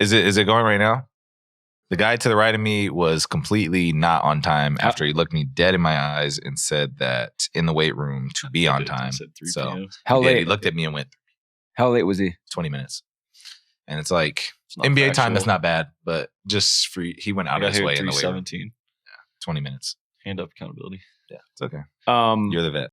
Is it going right now? The guy to the right of me was completely not on time after he looked me dead in my eyes and said that in the weight room to be on time. So how late? He looked at me and went. How late was he? 20 minutes. And it's like NBA factual. Time. That's not bad, but just for he went out of his way in the weight room. 20 minutes. Hand up accountability. Yeah, it's okay. You're the vet.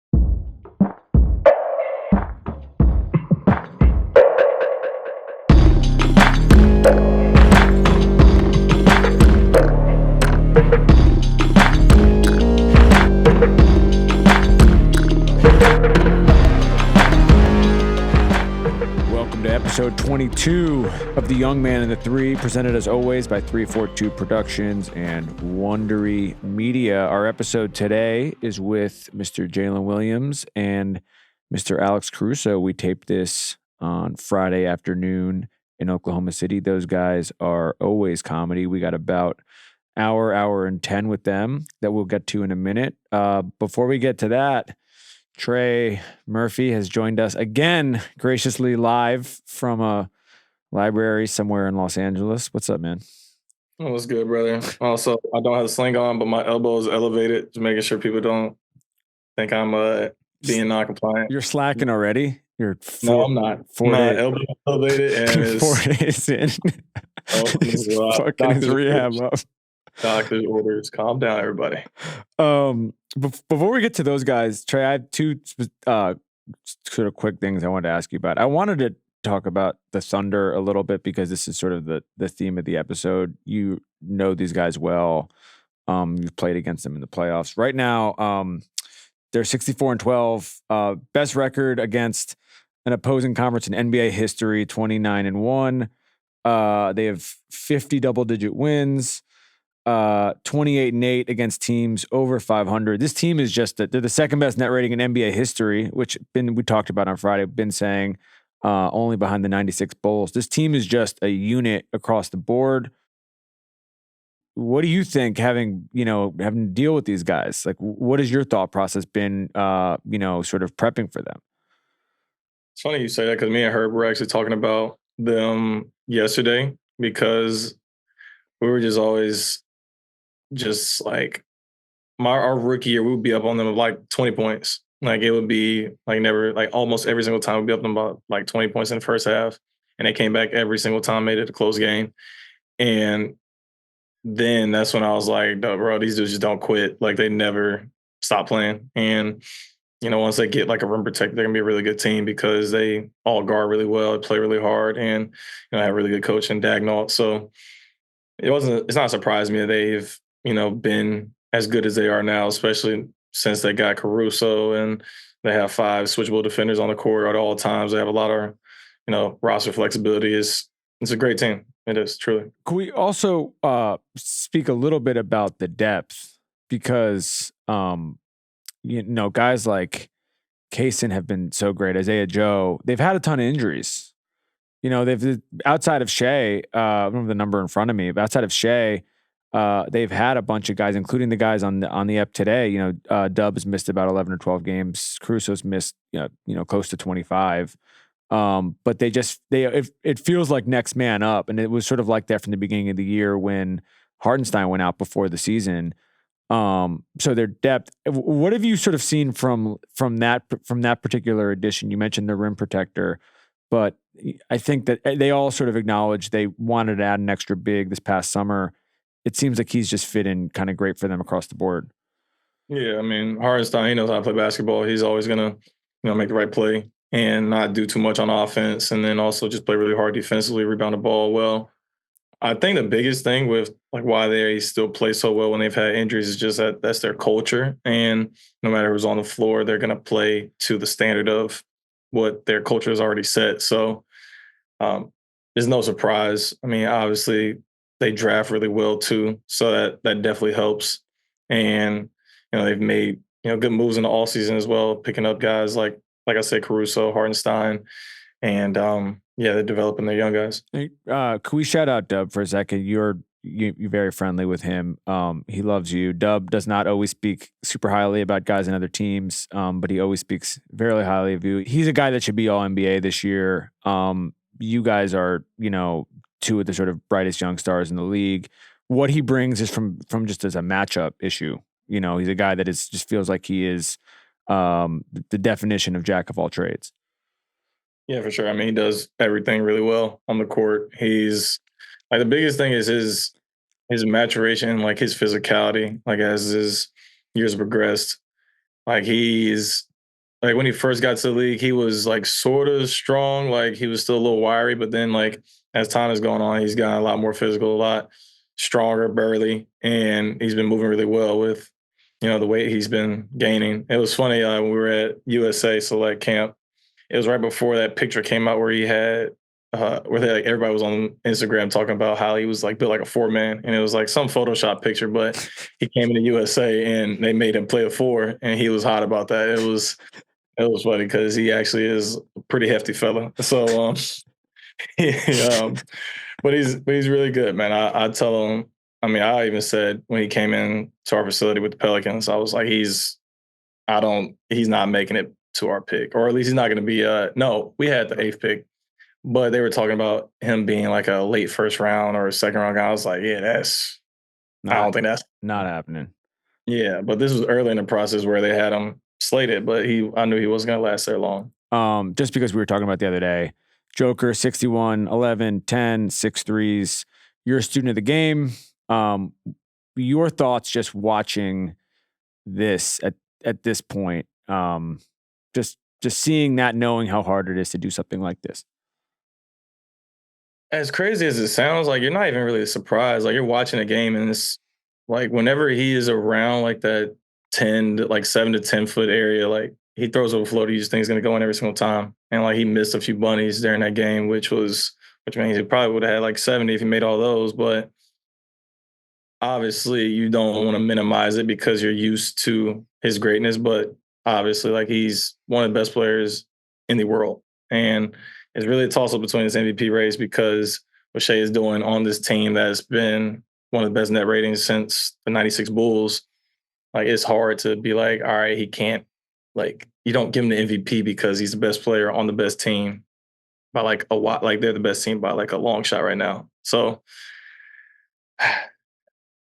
Episode 22 of The Young Man and the Three, presented as always by 342 Productions and Wondery Media. Our episode today is with Mr. Jalen Williams and Mr. Alex Caruso. We taped this on Friday afternoon in Oklahoma City. Those guys are always comedy. We got about hour and 10 with them that we'll get to in a minute. Before we get to that, Trey Murphy has joined us again, graciously live from a library somewhere in Los Angeles. What's up, man? Oh, what's good, brother? Also, I don't have the sling on, but my elbow is elevated, just making sure people don't think I'm being non-compliant. You're slacking already? No, I'm not. My elbow is elevated and it's 4 days in. He's fucking his rehab up. Doctor's orders. Calm down, everybody. Before we get to those guys, Trey, I have two sort of quick things I wanted to ask you about. I wanted to talk about the Thunder a little bit because this is sort of the theme of the episode. You know these guys well. You've played against them in the playoffs. Right now, they're 64-12. Best record against an opposing conference in NBA history, 29-1. They have 50 double-digit wins. 28-8 against teams over 500. This team is they're the second best net rating in NBA history, which we talked about on Friday, been saying only behind the 96 Bulls. This team is just a unit across the board. What do you think having to deal with these guys? Like, what has your thought process been, sort of prepping for them? It's funny you say that because me and Herb were actually talking about them yesterday because we were just always like our rookie year, we would be up on them like 20 points. Like it would be like almost every single time we'd be up on them about like 20 points in the first half. And they came back every single time, made it a close game. And then that's when I was like, bro, these dudes just don't quit. Like they never stop playing. And, once they get like a rim protector, they're gonna be a really good team because they all guard really well, play really hard, and have a really good coach in Dagnall. So it's not surprising me that they've been as good as they are now, especially since they got Caruso and they have 5 switchable defenders on the court at all times. They have a lot of, roster flexibility. It's a great team. It is, truly. Can we also speak a little bit about the depth? Because, guys like Kaysen have been so great. Isaiah Joe, they've had a ton of injuries. They've outside of Shai, I don't have the number in front of me, but outside of Shai, they've had a bunch of guys, including the guys on the ep today. Dub's missed about 11 or 12 games. Caruso's missed, close to 25. But it feels like next man up, and it was sort of like that from the beginning of the year when Hartenstein went out before the season. So their depth. What have you sort of seen from that particular addition? You mentioned the rim protector, but I think that they all sort of acknowledged they wanted to add an extra big this past summer. It seems like he's just fit in kind of great for them across the board. Yeah, I mean, Hartenstein, he knows how to play basketball. He's always going to, make the right play and not do too much on offense, and then also just play really hard defensively, rebound the ball well. I think the biggest thing with like why they still play so well when they've had injuries is just that's their culture. And no matter who's on the floor, they're going to play to the standard of what their culture has already set. So there's no surprise. I mean, obviously they draft really well too, so that definitely helps. And they've made good moves in the all season as well, picking up guys like I said, Caruso, Hartenstein, and they're developing their young guys. Hey, can we shout out Dub for a second? You're very friendly with him. He loves you. Dub does not always speak super highly about guys in other teams, but he always speaks very highly of you. He's a guy that should be all NBA this year. You guys are, two of the sort of brightest young stars in the league. What he brings is from just as a matchup issue. You know, he's a guy that just feels like he is the definition of jack of all trades. Yeah, for sure. I mean, he does everything really well on the court. He's like, the biggest thing is his maturation, like his physicality, like as his years progressed. Like he's like when he first got to the league, he was like sort of strong, like he was still a little wiry, but then like as time has gone on, he's gotten a lot more physical, a lot stronger, burly, and he's been moving really well with, you know, the weight he's been gaining. It was funny when we were at USA Select Camp. It was right before that picture came out where he had where they, like, everybody was on Instagram talking about how he was like built like a 4-man, and it was like some Photoshop picture, but he came into USA and they made him play a 4, and he was hot about that. It was funny because he actually is a pretty hefty fella. So but he's really good, man. I tell him. I mean, I even said when he came in to our facility with the Pelicans, I was like, he's not making it to our pick, or at least he's not going to be. No, we had the 8th pick, but they were talking about him being like a late first round or a second round guy. I was like, yeah, I don't think that's not happening. Yeah, but this was early in the process where they had him slated, but I knew he wasn't going to last there long. Just because we were talking about the other day, Joker 61, 11, 10, 6 threes. You're a student of the game. Your thoughts just watching this at this point, just seeing that, knowing how hard it is to do something like this. As crazy as it sounds, like you're not even really surprised. Like you're watching a game and it's like whenever he is around like that 7 to 10 foot area, like he throws a floater, you just think he's going to go in every single time. And like he missed a few bunnies during that game, which means he probably would have had like 70 if he made all those. But obviously you don't want to minimize it because you're used to his greatness. But obviously, like he's one of the best players in the world. And it's really a toss-up between this MVP race because what Shai is doing on this team that's been one of the best net ratings since the 96 Bulls. Like, it's hard to be like, all right, he can't, like, you don't give him the MVP because he's the best player on the best team by like a lot. Like, they're the best team by like a long shot right now. So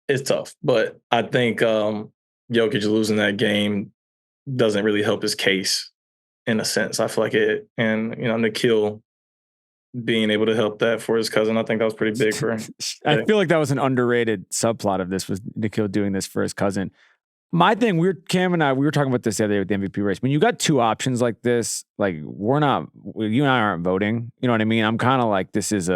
it's tough. But I think Jokic losing that game doesn't really help his case in a sense. I feel like it, and, you know, Nikhil being able to help that for his cousin, I think that was pretty big for him. I feel like that was an underrated subplot of this, was Nikhil doing this for his cousin. My thing, Cam and I, we were talking about this the other day with the MVP race. When you got two options like this, like you and I aren't voting. You know what I mean? I'm kind of like, this is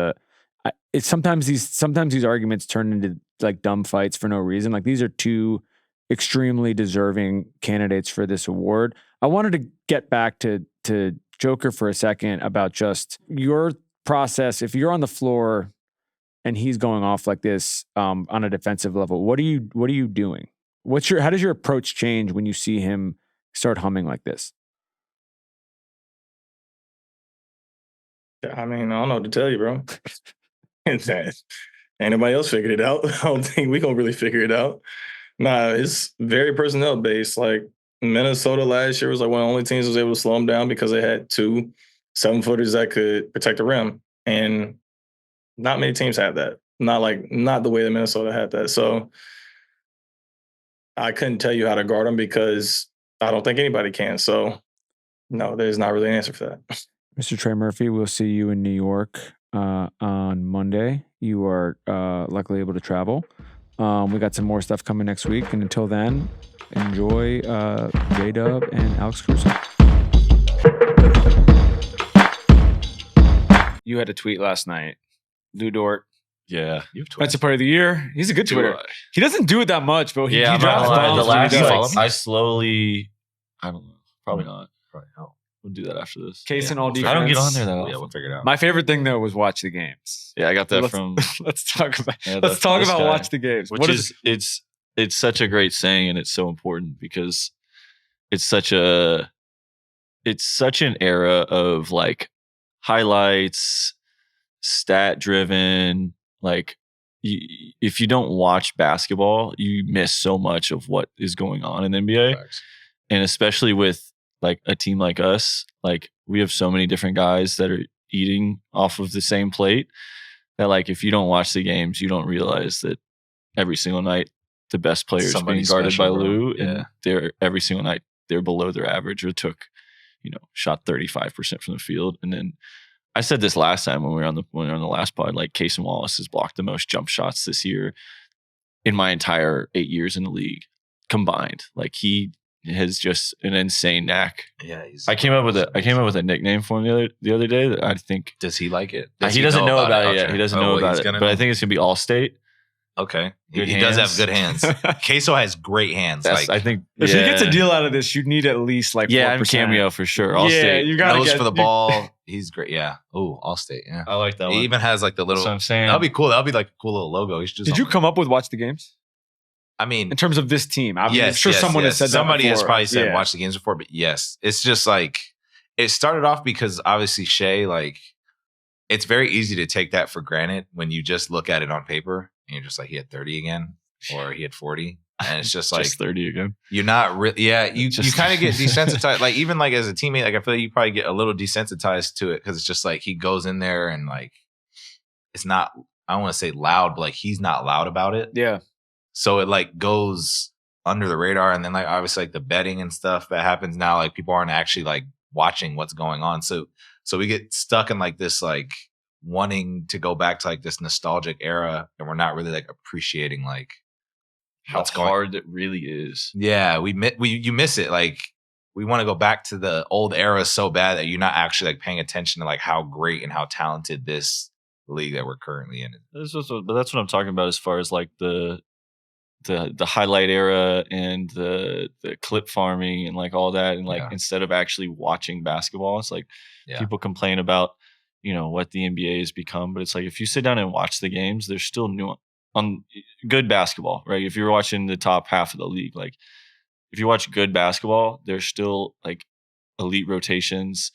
it's sometimes these arguments turn into like dumb fights for no reason. Like these are two extremely deserving candidates for this award. I wanted to get back to Joker for a second about just your process. If you're on the floor and he's going off like this on a defensive level, what are you doing? How does your approach change when you see him start humming like this? I mean, I don't know what to tell you, bro. Ain't nobody else figured it out. I don't think we gonna really figure it out. Nah, it's very personnel based. Like Minnesota last year was like one of the only teams that was able to slow them down because they had 2 7-footers that could protect the rim, and not many teams had that. Not the way that Minnesota had that. So I couldn't tell you how to guard them because I don't think anybody can. So no, there's not really an answer for that. Mr. Trey Murphy, we'll see you in New York on Monday. You are luckily able to travel. We got some more stuff coming next week. And until then, enjoy J-Dub and Alex Caruso. You had a tweet last night. Dort. Yeah. That's a part of the year. He's a good Twitter. He doesn't do it that much, but he drops bombs. I don't know. Probably not. Probably not. We'll do that after this. Case and all defense. I don't get on there though. Yeah, we'll figure it out. My favorite thing though was watch the games. Yeah, I got that from. Let's talk about watch the games. It's such a great saying, and it's so important because it's such an era of like highlights, stat driven. Like if you don't watch basketball, you miss so much of what is going on in the NBA. Thanks. And especially with like a team like us, like we have so many different guys that are eating off of the same plate. that like if you don't watch the games, you don't realize that every single night the best players being Somebody guarded special, by bro. Lou, Yeah. and they're every single night they're below their average or took, shot 35% from the field. And then I said this last time when we were on the last pod, like Casey Wallace has blocked the most jump shots this year in my entire 8 years in the league combined. Like he has just an insane knack. Yeah, I came up with a nickname for him the other day that I think. Does he like it? He doesn't know about it yet. Okay. He doesn't know about it. But I think it's gonna be All-State. Okay, he Good does have hands. good hands. Queso has great hands. I think If he gets a deal out of this, you need at least like 4%. and cameo for sure. All-State. you gotta nose get for the ball. He's great. Yeah. Oh, All-State. Yeah. I like that He one. even has like the little. That's what I'm saying. That'll be cool. That'll be like a cool little logo. He should Did you come up with watch the games I mean, in terms of this team? I'm yes, sure yes, someone yes. has said somebody that has before. probably said Yeah. watch the games before, but yes, it's just like it started off because obviously Shai, like it's very easy to take that for granted when you just look at it on paper and you're just like he had 30 again or he had 40, and it's just like just 30 again. you're not really. Yeah, you Just- kind of get desensitized. Like even like as a teammate, like I feel like you probably get a little desensitized to it because it's just like he goes in there and like it's not. I don't want to say loud, but like he's not loud about it. Yeah. So it like goes under the radar, and then like obviously like the betting and stuff that happens now, like people aren't actually like watching what's going on. So we get stuck in like this like wanting to go back to like this nostalgic era, and we're not really like appreciating like How what's going. hard it really is. Yeah, you miss it. Like we want to go back to the old era so bad that you're not actually like paying attention to like how great and how talented this league that we're currently in. But that's what I'm talking about as far as like the highlight era and the clip farming and like all that, and like Yeah. instead of actually watching basketball, it's like Yeah. people complain about what the NBA has become, but it's like if you sit down and watch the games, there's still new on good basketball, right? If you're watching the top half of the league, like if you watch good basketball, there's still like elite rotations,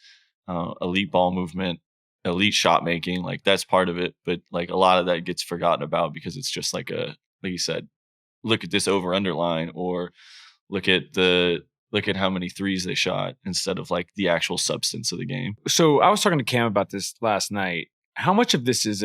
elite ball movement, elite shot making, like that's part of it. But like a lot of that gets forgotten about because it's just like you said, look at this over underline, or look at how many threes they shot instead of like the actual substance of the game. So I was talking to Cam about this last night. How much of this is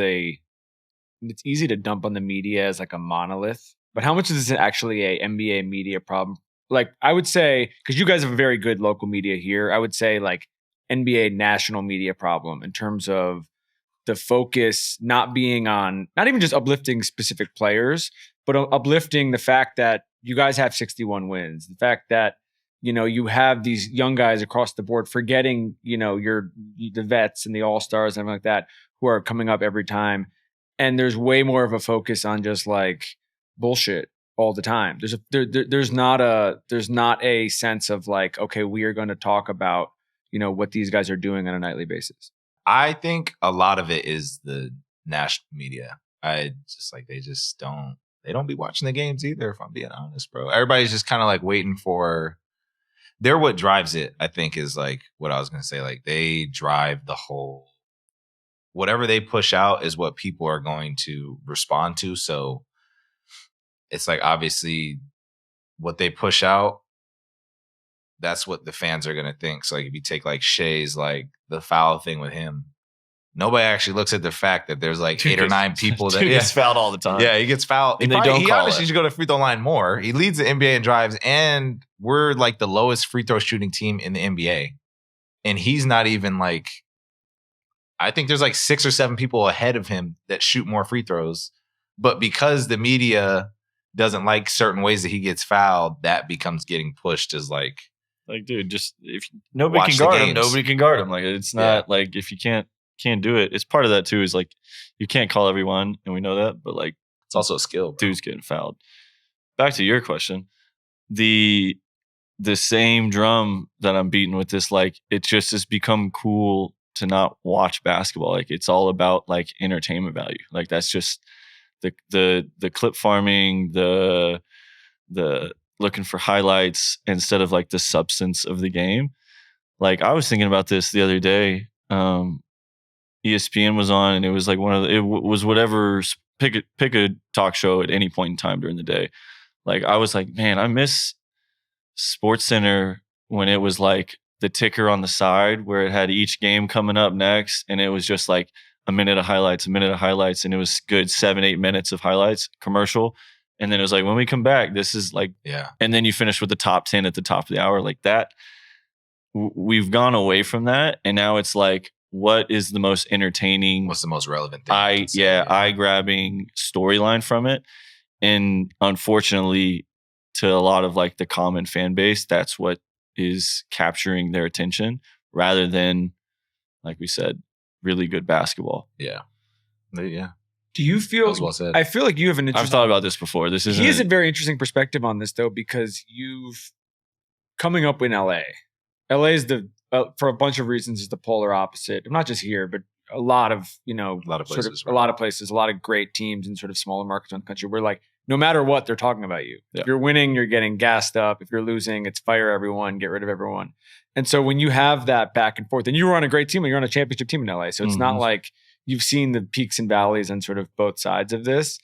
it's easy to dump on the media as like a monolith, but how much of this is actually a NBA media problem? Like I would say, because you guys have a very good local media here, I would say like NBA national media problem in terms of the focus not being on, not even just uplifting specific players, but uplifting the fact that you guys have 61 wins. The fact that, you have these young guys across the board, forgetting, the vets and the all-stars and everything like that who are coming up every time. And there's way more of a focus on just like bullshit all the time. There's not a sense of like, okay, we are going to talk about, what these guys are doing on a nightly basis. I think a lot of it is the national media. I just like they don't be watching the games either, if I'm being honest, bro. Everybody's just kind of like waiting for what drives it, I think, is like what I was gonna say. Like they drive the whole whatever they push out is what people are going to respond to. So it's like obviously what they push out, that's what the fans are gonna think. So like if you take like Shai's like the foul thing with him, nobody actually looks at the fact that there's like 8 or 9 people that gets fouled all the time. Yeah, he gets fouled. And He honestly should go to free throw line more. He leads the NBA in drives, and we're like the lowest free throw shooting team in the NBA. And he's not even like, I think there's like 6 or 7 people ahead of him that shoot more free throws. But because the media doesn't like certain ways that he gets fouled, that becomes getting pushed as like, dude, just if nobody Watch can the guard him, games. nobody can guard him. Like it's not like if you can't do it. It's part of that too. Is like you can't call everyone, and we know that. But like it's also a skill. Bro. dude's getting fouled. Back to your question, the same drum that I'm beating with this, like it just has become cool to not watch basketball. Like it's all about like entertainment value. Like that's just the clip farming, the looking for highlights instead of like the substance of the game. Like I was thinking about this the other day. ESPN was on, and it was like it was whatever, pick a talk show at any point in time during the day. Like I was like, man, I miss SportsCenter when it was like the ticker on the side where it had each game coming up next, and it was just like a minute of highlights, and it was good 7-8 minutes of highlights, commercial. And then it was like, when we come back, this is like, and then you finish with the top 10 at the top of the hour like that. We've gone away from that. And now it's like, what is the most entertaining? What's the most relevant thing? Eye-grabbing storyline from it. And unfortunately, to a lot of like the common fan base, that's what is capturing their attention rather than, like we said, really good basketball. Yeah. Do you feel? Well said. I feel like you have an interesting. I've thought about this before. This isn't. He has a very interesting perspective on this though, because you've coming up in LA. LA is for a bunch of reasons is the polar opposite. Not just here, but a lot of a lot of places, a lot of great teams in sort of smaller markets around the country. Where like no matter what, they're talking about you. Yeah. If you're winning, you're getting gassed up. If you're losing, it's fire everyone, get rid of everyone. And so when you have that back and forth, and you were on a great team, and you're on a championship team in LA, so it's not like you've seen the peaks and valleys on sort of both sides of this.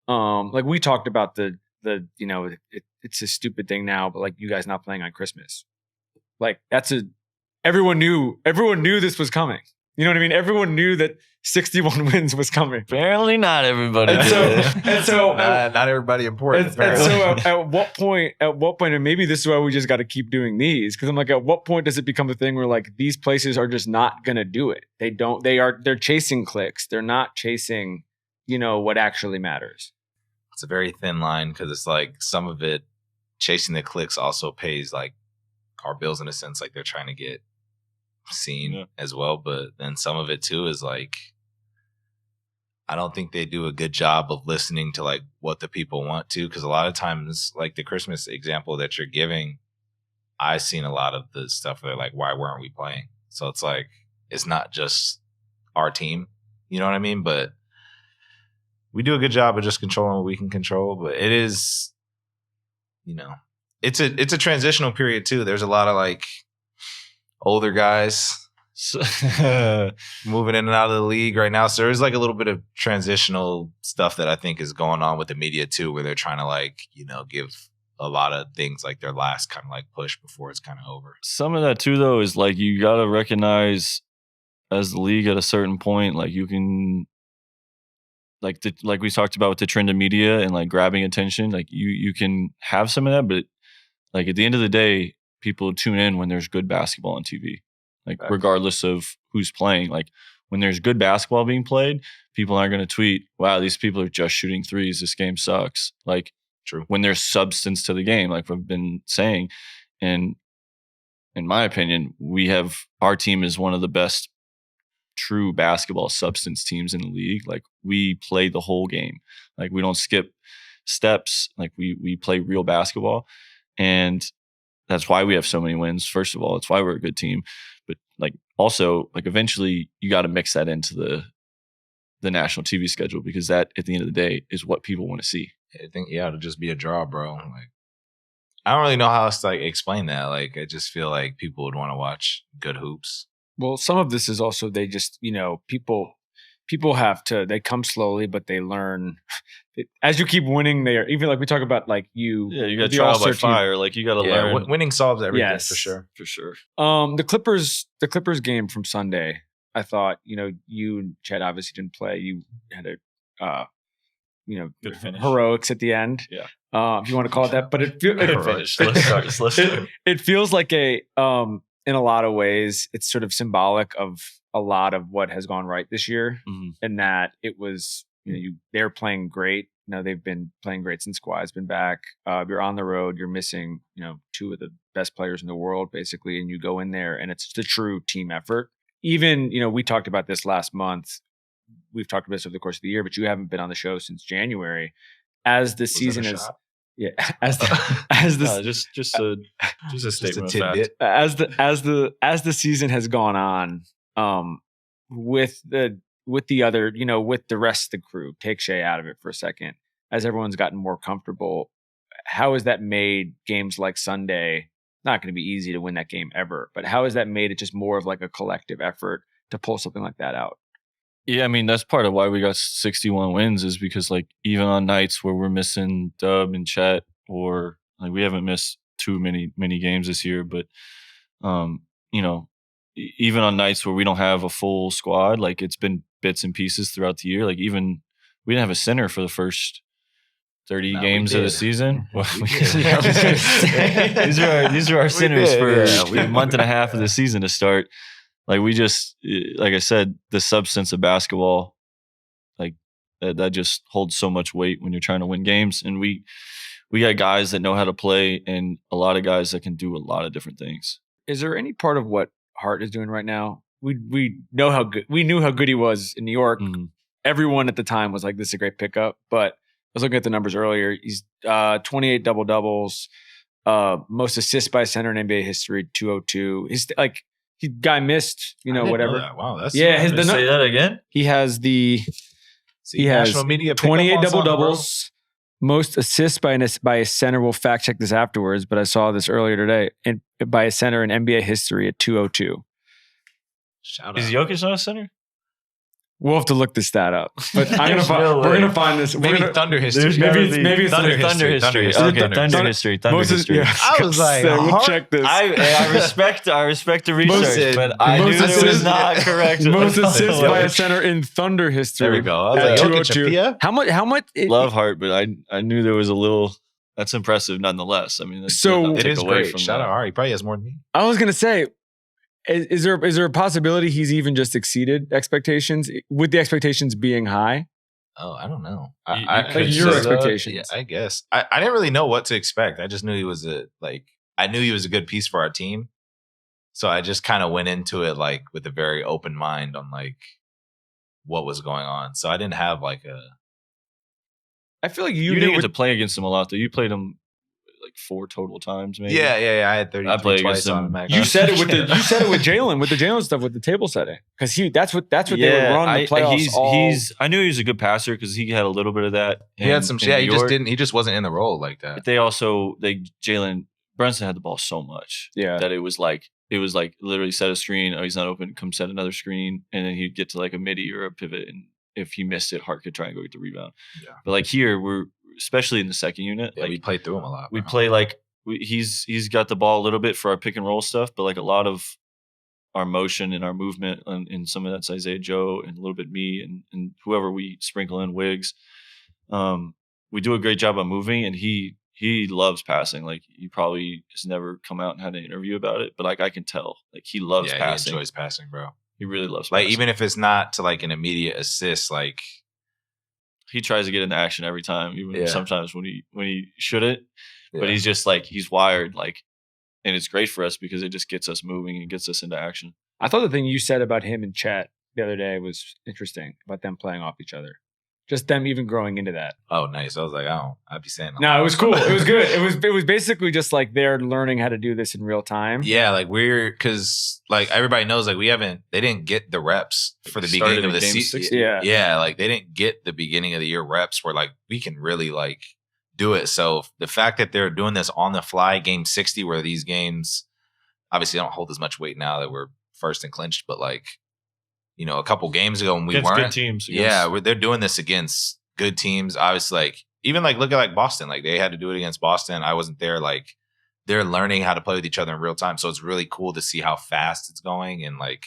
Like we talked about it's a stupid thing now, but like you guys not playing on Christmas, like everyone knew this was coming. You know what I mean? Everyone knew that 61 wins was coming. Apparently not everybody. And so not everybody important. And so at what point, and maybe this is why we just got to keep doing these, because I'm like, at what point does it become a thing where like these places are just not going to do it? They're chasing clicks. They're not chasing, what actually matters. It's a very thin line, because it's like some of it, chasing the clicks also pays like our bills in a sense, like they're trying to get seen as well. But then some of it too is like, I don't think they do a good job of listening to like what the people want to, because a lot of times, like the Christmas example that you're giving, I've seen a lot of the stuff where they're like, why weren't we playing? So it's like, it's not just our team, you know what I mean? But we do a good job of just controlling what we can control. But it is, it's a transitional period too. There's a lot of like older guys moving in and out of the league right now. So there's like a little bit of transitional stuff that I think is going on with the media too, where they're trying to like, give a lot of things like their last kind of like push before it's kind of over. Some of that too, though, is like you got to recognize as the league at a certain point, like you can, like we talked about with the trend of media and like grabbing attention, like you can have some of that, but like at the end of the day, people tune in when there's good basketball on TV, like regardless of who's playing. Like when there's good basketball being played, people aren't going to tweet, wow, these people are just shooting threes, this game sucks. Like true. When there's substance to the game, like we've been saying. And in my opinion, our team is one of the best true basketball substance teams in the league. Like we play the whole game. Like we don't skip steps. Like we play real basketball. And that's why we have so many wins. First of all, it's why we're a good team. But like also, like eventually you got to mix that into the national TV schedule, because that at the end of the day is what people want to see. I think it'll just be a draw, bro. Like I don't really know how else to like explain that. Like I just feel like people would want to watch good hoops. Well, some of this is also they just, people have to, they come slowly, but they learn. As you keep winning, they are, even like we talk about like you. Yeah, you got trial by fire. Like you got to learn. Winning solves everything. Yes. For sure. For sure. The Clippers game from Sunday, I thought, you and Chet obviously didn't play. You had a, good finish. Heroics at the end. Yeah. If you want to call it that, but it feels like in a lot of ways, it's sort of symbolic of a lot of what has gone right this year, and that it was, they're playing great. They've been playing great since Kawhi's been back. You're on the road, you're missing, two of the best players in the world, basically, and you go in there and it's the true team effort. Even, we talked about this last month. We've talked about this over the course of the year, but you haven't been on the show since January. As the season is, just a statement of fact. As the season has gone on, with the other, with the rest of the crew, take Shai out of it for a second, as everyone's gotten more comfortable, how has that made games like Sunday, not going to be easy to win that game ever, but how has that made it just more of like a collective effort to pull something like that out? Yeah, I mean, that's part of why we got 61 wins, is because like even on nights where we're missing Dub and Chet, or like we haven't missed too many games this year, but even on nights where we don't have a full squad, like it's been bits and pieces throughout the year. Like even we didn't have a center for the first 30 games of the season. These are our centers for a month and a half of the season to start. Like we just, like I said, the substance of basketball, like that just holds so much weight when you're trying to win games. And we got guys that know how to play and a lot of guys that can do a lot of different things. Is there any part of what Hart is doing right now? We know how good, we knew how good he was in New York. Mm-hmm. Everyone at the time was like, this is a great pickup. But I was looking at the numbers earlier. He's 28 double-doubles, most assists by a center in NBA history, 202. He's like, guy missed, whatever. Wow, that's Say that again. He has national media 28 double-doubles, most assists by a center. We'll fact check this afterwards, but I saw this earlier today. And by a center in NBA history at 202. Shout Is out. Jokic not a center? We'll have to look this stat up. But we're gonna find this. Maybe Thunder history. Maybe it's Thunder history. Okay, Thunder history. Thunder history. Yeah. I was like, we'll check this. I respect the research, but I knew it was not correct. Most assists by a center in Thunder history. There we go. I was like, Jokic, How much? Love Hart, but I knew there was a little. That's impressive, nonetheless. I mean, it is great. Shout out Hart. He probably has more than me. I was gonna say. Is there a possibility he's even just exceeded expectations, with the expectations being high? Oh, I don't know. Your expectations. Yeah, I guess. I didn't really know what to expect. I just knew he was I knew he was a good piece for our team. So I just kind of went into it like with a very open mind on like what was going on. So I didn't have like a. I feel like you didn't get to play against him a lot though. You played him like 4 total times, maybe. Yeah. I had 30. I played twice on him. You said it with Jalen, with the Jalen stuff, with the table setting, because that's what they would run the playoffs. I knew he was a good passer because he had a little bit of that. He had some. Yeah, he just wasn't in the role like that. But Jalen Brunson had the ball so much. Yeah. That it was like literally set a screen. Oh, he's not open. Come set another screen, and then he'd get to like a midi or a pivot, and if he missed it, Hart could try and go get the rebound. Yeah. But like here, we're especially in the second unit. Yeah, like we played through him a lot. We play like he's got the ball a little bit for our pick and roll stuff, but like a lot of our motion and our movement, and some of that's Isaiah Joe and a little bit me and whoever we sprinkle in Wiggs. We do a great job of moving, and he loves passing. Like he probably has never come out and had an interview about it, but like I can tell, like he loves passing. He enjoys passing, bro. He really loves like passing. Even if it's not to like an immediate assist, like he tries to get into action every time, even sometimes when he shouldn't. But he's just like, he's wired, like, and it's great for us because it just gets us moving and gets us into action. I thought the thing you said about him in chat the other day was interesting, about them playing off each other. Just them even growing into that. Oh, nice. I was like, I'd be saying that. No, it was cool. It was good. It was basically just like they're learning how to do this in real time. Yeah, like because like everybody knows, like they didn't get the reps for the beginning of the season. Yeah, like they didn't get the beginning of the year reps where like we can really like do it. So the fact that they're doing this on the fly, game 60, where these games obviously don't hold as much weight now that we're first and clinched, but like, a couple games ago when we weren't, good teams. They're doing this against good teams. Obviously, like even like look at like Boston, like they had to do it against Boston. I wasn't there. Like they're learning how to play with each other in real time. So it's really cool to see how fast it's going and like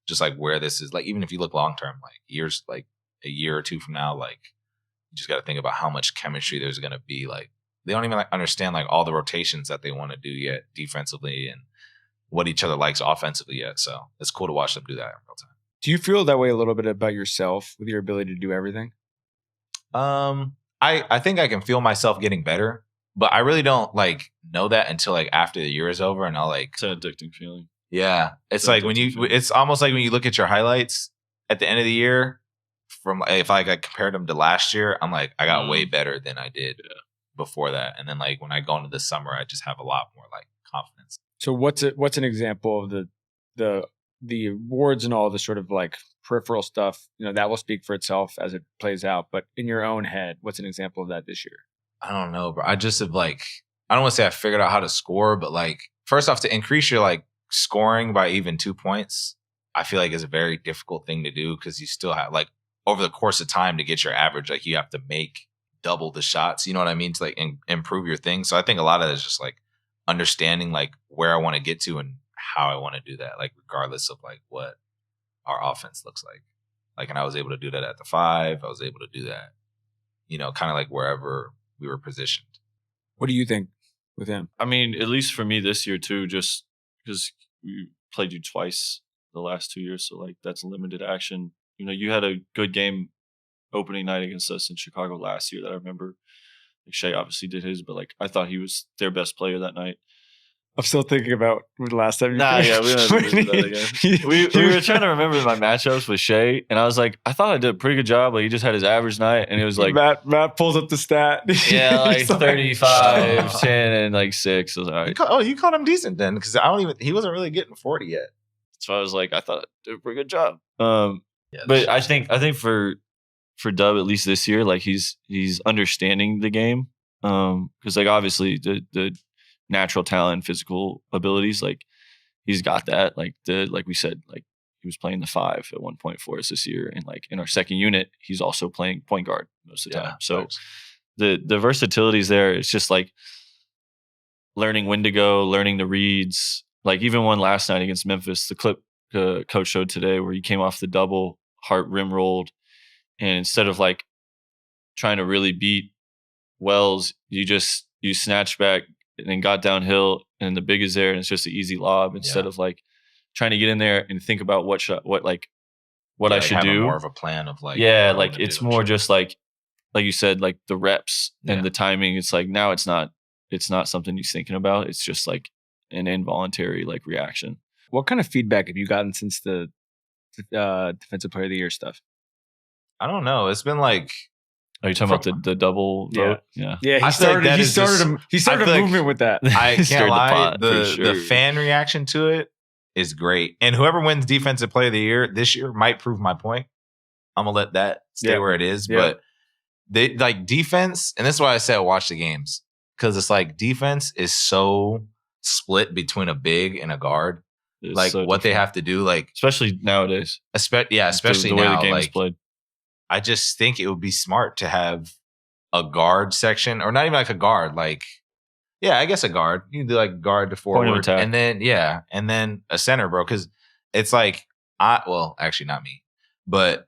just like where this is. Like even if you look long term, like years, like a year or two from now, like you just got to think about how much chemistry there's going to be. Like they don't even like understand like all the rotations that they want to do yet defensively and what each other likes offensively yet. So it's cool to watch them do that in real time. Do you feel that way a little bit about yourself with your ability to do everything? I think I can feel myself getting better, but I really don't like know that until like after the year is over, and I'll like. It's an addicting feeling. Yeah, it's like it's almost like when you look at your highlights at the end of the year. From if I compared them to last year, I'm like I got way better than I did before that, and then like when I go into the summer, I just have a lot more like confidence. So what's an example of the awards and all the sort of like peripheral stuff, that will speak for itself as it plays out. But in your own head, what's an example of that this year? I don't know, bro. I just have like, I don't want to say I figured out how to score, but like, first off, to increase your like scoring by even 2 points, I feel like is a very difficult thing to do because you still have like over the course of time to get your average, like you have to make double the shots. You know what I mean? To like improve your thing. So I think a lot of that is just like understanding like where I want to get to and how I want to do that, like regardless of like what our offense looks like. Like, and I was able to do that at the 5. I was able to do that, kind of like wherever we were positioned. What do you think with him? I mean, at least for me this year too, just because we played you twice the last 2 years, so like that's limited action. You had a good game opening night against us in Chicago last year that I remember. Like Shai obviously did his, but like I thought he was their best player that night. I'm still thinking about the last time. We don't have to do that again. we were trying to remember my matchups with Shai, and I was like, I thought I did a pretty good job. Like he just had his average night, and it was like Matt pulls up the stat. Yeah, like 35, 10, and like 6. I was like, all right. You called him decent then, because he wasn't really getting 40 yet. So I was like, I thought I did a pretty good job. But I think for Dub, at least this year, like he's understanding the game. Because like obviously the natural talent, physical abilities, like he's got that. Like we said, like he was playing the 5 at one point for us this year, and like in our second unit, he's also playing point guard most of the time. So the versatility is there. It's just like learning when to go, learning the reads. Like even one last night against Memphis, the clip coach showed today where he came off the double, Hart rim rolled, and instead of like trying to really beat Wells, you snatch back and then got downhill, and the big is there, and it's just an easy lob instead of like trying to get in there and think about what I should do. More of a plan of like like it's more just like you said, like the reps and the timing. It's like now it's not something he's thinking about. It's just like an involuntary like reaction. What kind of feedback have you gotten since the Defensive Player of the Year stuff? I don't know. It's been like. Are you talking about the double vote? Yeah. He started a movement with that. I can't lie. Sure. The fan reaction to it is great. And whoever wins Defensive Player of the Year this year might prove my point. I'm going to let that stay where it is. Yeah. But they like defense. And this is why I said watch the games. Because it's like defense is so split between a big and a guard. It's like so what they have to do. Like especially nowadays. Especially the way now. the game is like, played. I just think it would be smart to have a guard section, or not even like a guard, like, I guess a guard. You can do like guard to forward, and then a center, bro. Because it's like, actually not me, but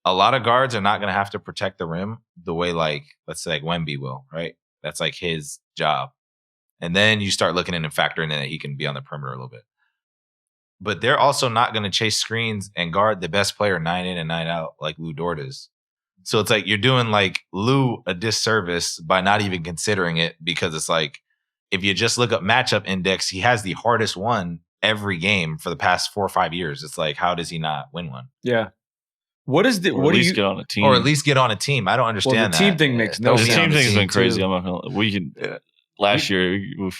a lot of guards are not going to have to protect the rim the way like, let's say like Wemby will, right? That's like his job. And then you start looking in and factoring in that he can be on the perimeter a little bit. But they're also not going to chase screens and guard the best player 9 in and 9 out like Lou Dort is. So it's like you're doing like Lou a disservice by not even considering it, because it's like if you just look up matchup index, he has the hardest one every game for the past 4 or 5 years. It's like, how does he not win one? Yeah. What is the or at least get on a team, or at least get on a team? I don't understand the team thing makes no sense. The team thing has been crazy. I'm not gonna. We can last year we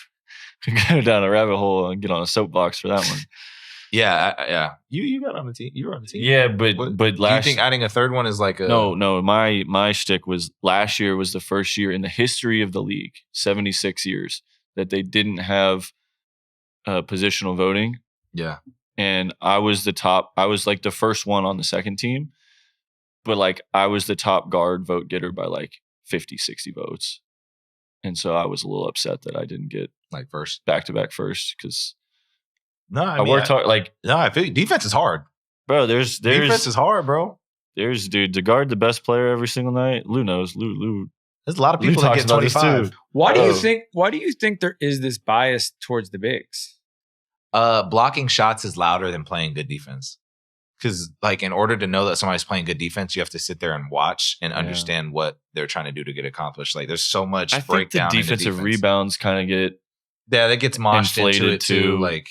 go down a rabbit hole and get on a soapbox for that one. Yeah. You got on the team. You were on the team. Yeah, but do you think adding a third one is like a no? My shtick was last year was the first year in the history of the league, 76 years, that they didn't have positional voting. Yeah, and I was the top. I was like the first one on the second team, but like I was the top guard vote getter by like 50, 60 votes, and so I was a little upset that I didn't get like first back-to-back first because. No, I worked hard. I feel defense is hard, bro. There's defense is hard, bro. There's to guard the best player every single night. Lou knows. Lou. There's a lot of people that get 25. Why do you think there is this bias towards the bigs? Blocking shots is louder than playing good defense. Because like in order to know that somebody's playing good defense, you have to sit there and watch and understand what they're trying to do to get accomplished. Like there's so much breakdown. I think the defensive rebounds kind of get. Yeah, that gets moshed into it too. Like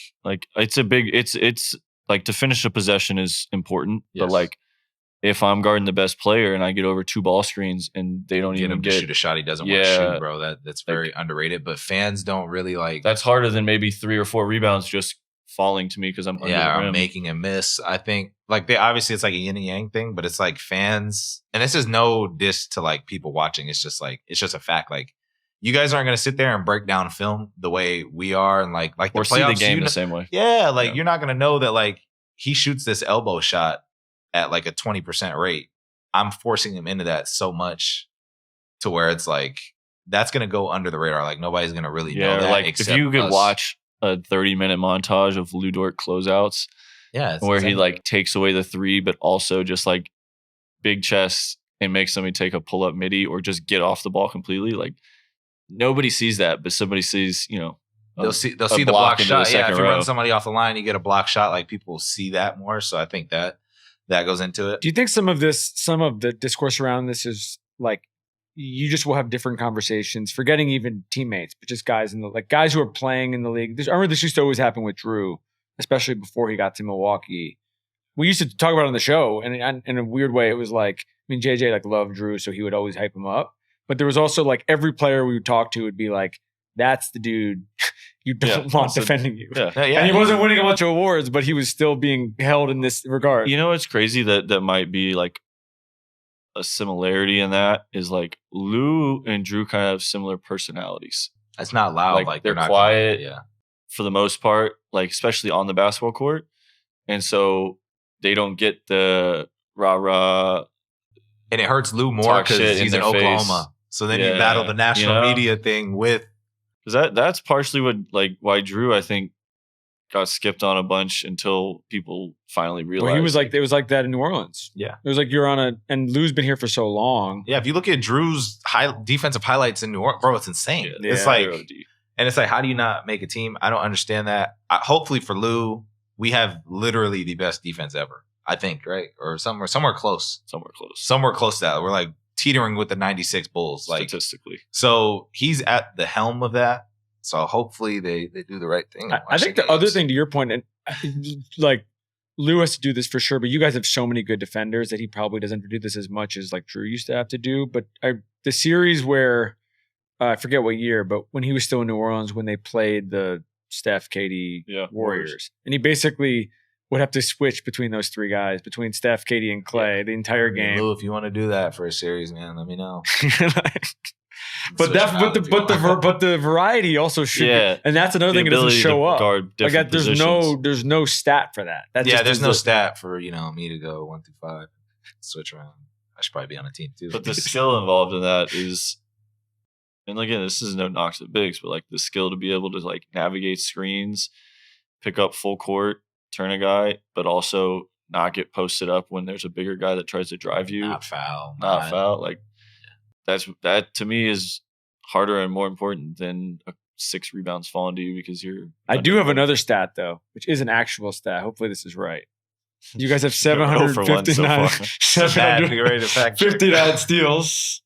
it's a big. It's like to finish a possession is important, but like if I'm guarding the best player and I get over 2 ball screens and they don't even shoot a shot he doesn't want to shoot, bro. That's very underrated. But fans don't really like. That's harder than maybe 3 or 4 rebounds just falling to me because I'm under the rim. Making a miss. I think like obviously it's like a yin and yang thing, but it's like fans, and this is no diss to like people watching. It's just a fact. Like. You guys aren't going to sit there and break down film the way we are, and like the or playoffs, see the game the same way. Yeah, you're not going to know that like he shoots this elbow shot at like a 20% rate. I'm forcing him into that so much to where it's like that's going to go under the radar. Like nobody's going to really know that. Like if you could watch a 30-minute montage of Lou Dort closeouts, Yeah. where he like takes away the three, but also just like big chest and makes somebody take a pull up midi or just get off the ball completely. Like nobody sees that, but somebody sees, they'll see the block shot. Yeah, if you run somebody off the line, you get a block shot. Like people see that more. So I think that goes into it. Do you think some of the discourse around this is like you just will have different conversations, forgetting even teammates, but just guys guys who are playing in the league? I remember this used to always happen with Drew, especially before he got to Milwaukee. We used to talk about it on the show, and in a weird way, it was like, I mean, JJ like loved Drew, so he would always hype him up. But there was also like every player we would talk to would be like, that's the dude you don't want defending you. Yeah. And he wasn't winning a bunch of awards, but he was still being held in this regard. You know what's crazy that might be like a similarity in that is like Lou and Drew kind of have similar personalities. It's not loud. Like they're not quiet for the most part, like especially on the basketball court. And so they don't get the rah-rah. And it hurts Lou more because he's in Oklahoma. Face. So then you battle the national media thing with. Because that's partially why Drew, I think, got skipped on a bunch until people finally realized. Well, he was like, it was like that in New Orleans. Yeah. It was like and Lou's been here for so long. Yeah. If you look at Drew's defensive highlights in New Orleans, bro, it's insane. Yeah, it's like, and it's like, how do you not make a team? I don't understand that. Hopefully for Lou, we have literally the best defense ever, I think, right? Or somewhere close. Somewhere close to that. We're like teetering with the 96 Bulls. Like, statistically. So he's at the helm of that. So hopefully they do the right thing. I think the other thing to your point, and like Lou has to do this for sure, but you guys have so many good defenders that he probably doesn't do this as much as like Drew used to have to do. But the series where I forget what year, but when he was still in New Orleans, when they played the Steph, KD, Warriors, and he basically would have to switch between those three guys, between Steph, KD, and Clay, the entire game. Lou, if you want to do that for a series, man, let me know. But the variety also should be, and that's another thing that doesn't show up. Like there's no stat for that. There's no stat for me to go 1 through 5, switch around. I should probably be on a team too. But the skill involved in that is, and again, this is no knocks at bigs, but like the skill to be able to like navigate screens, pick up full court, turn a guy, but also not get posted up when there's a bigger guy that tries to drive you. Not foul. Like that to me is harder and more important than 6 rebounds falling to you because you're. I do have another stat though, which is an actual stat. Hopefully this is right. You guys have 759 steals,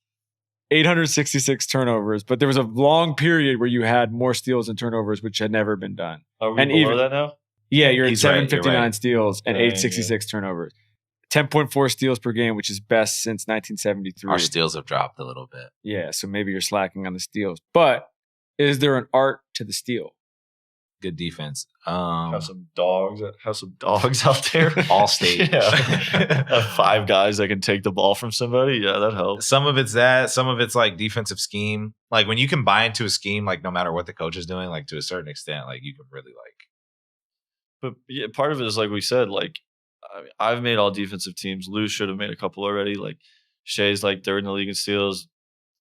866 turnovers, but there was a long period where you had more steals and turnovers, which had never been done. Are we below that now? Yeah, you're at 759 steals and 866 turnovers. 10.4 steals per game, which is best since 1973. Our steals have dropped a little bit. Yeah, so maybe you're slacking on the steals. But is there an art to the steal? Good defense. Have some dogs out there. All state. Have 5 guys that can take the ball from somebody. Yeah, that helps. Some of it's that. Some of it's like defensive scheme. Like when you can buy into a scheme, like no matter what the coach is doing, like to a certain extent, like you can really like. But yeah, part of it is like we said, like I've made all defensive teams. Lou should have made a couple already. Like Shai's like 3rd in the league in steals.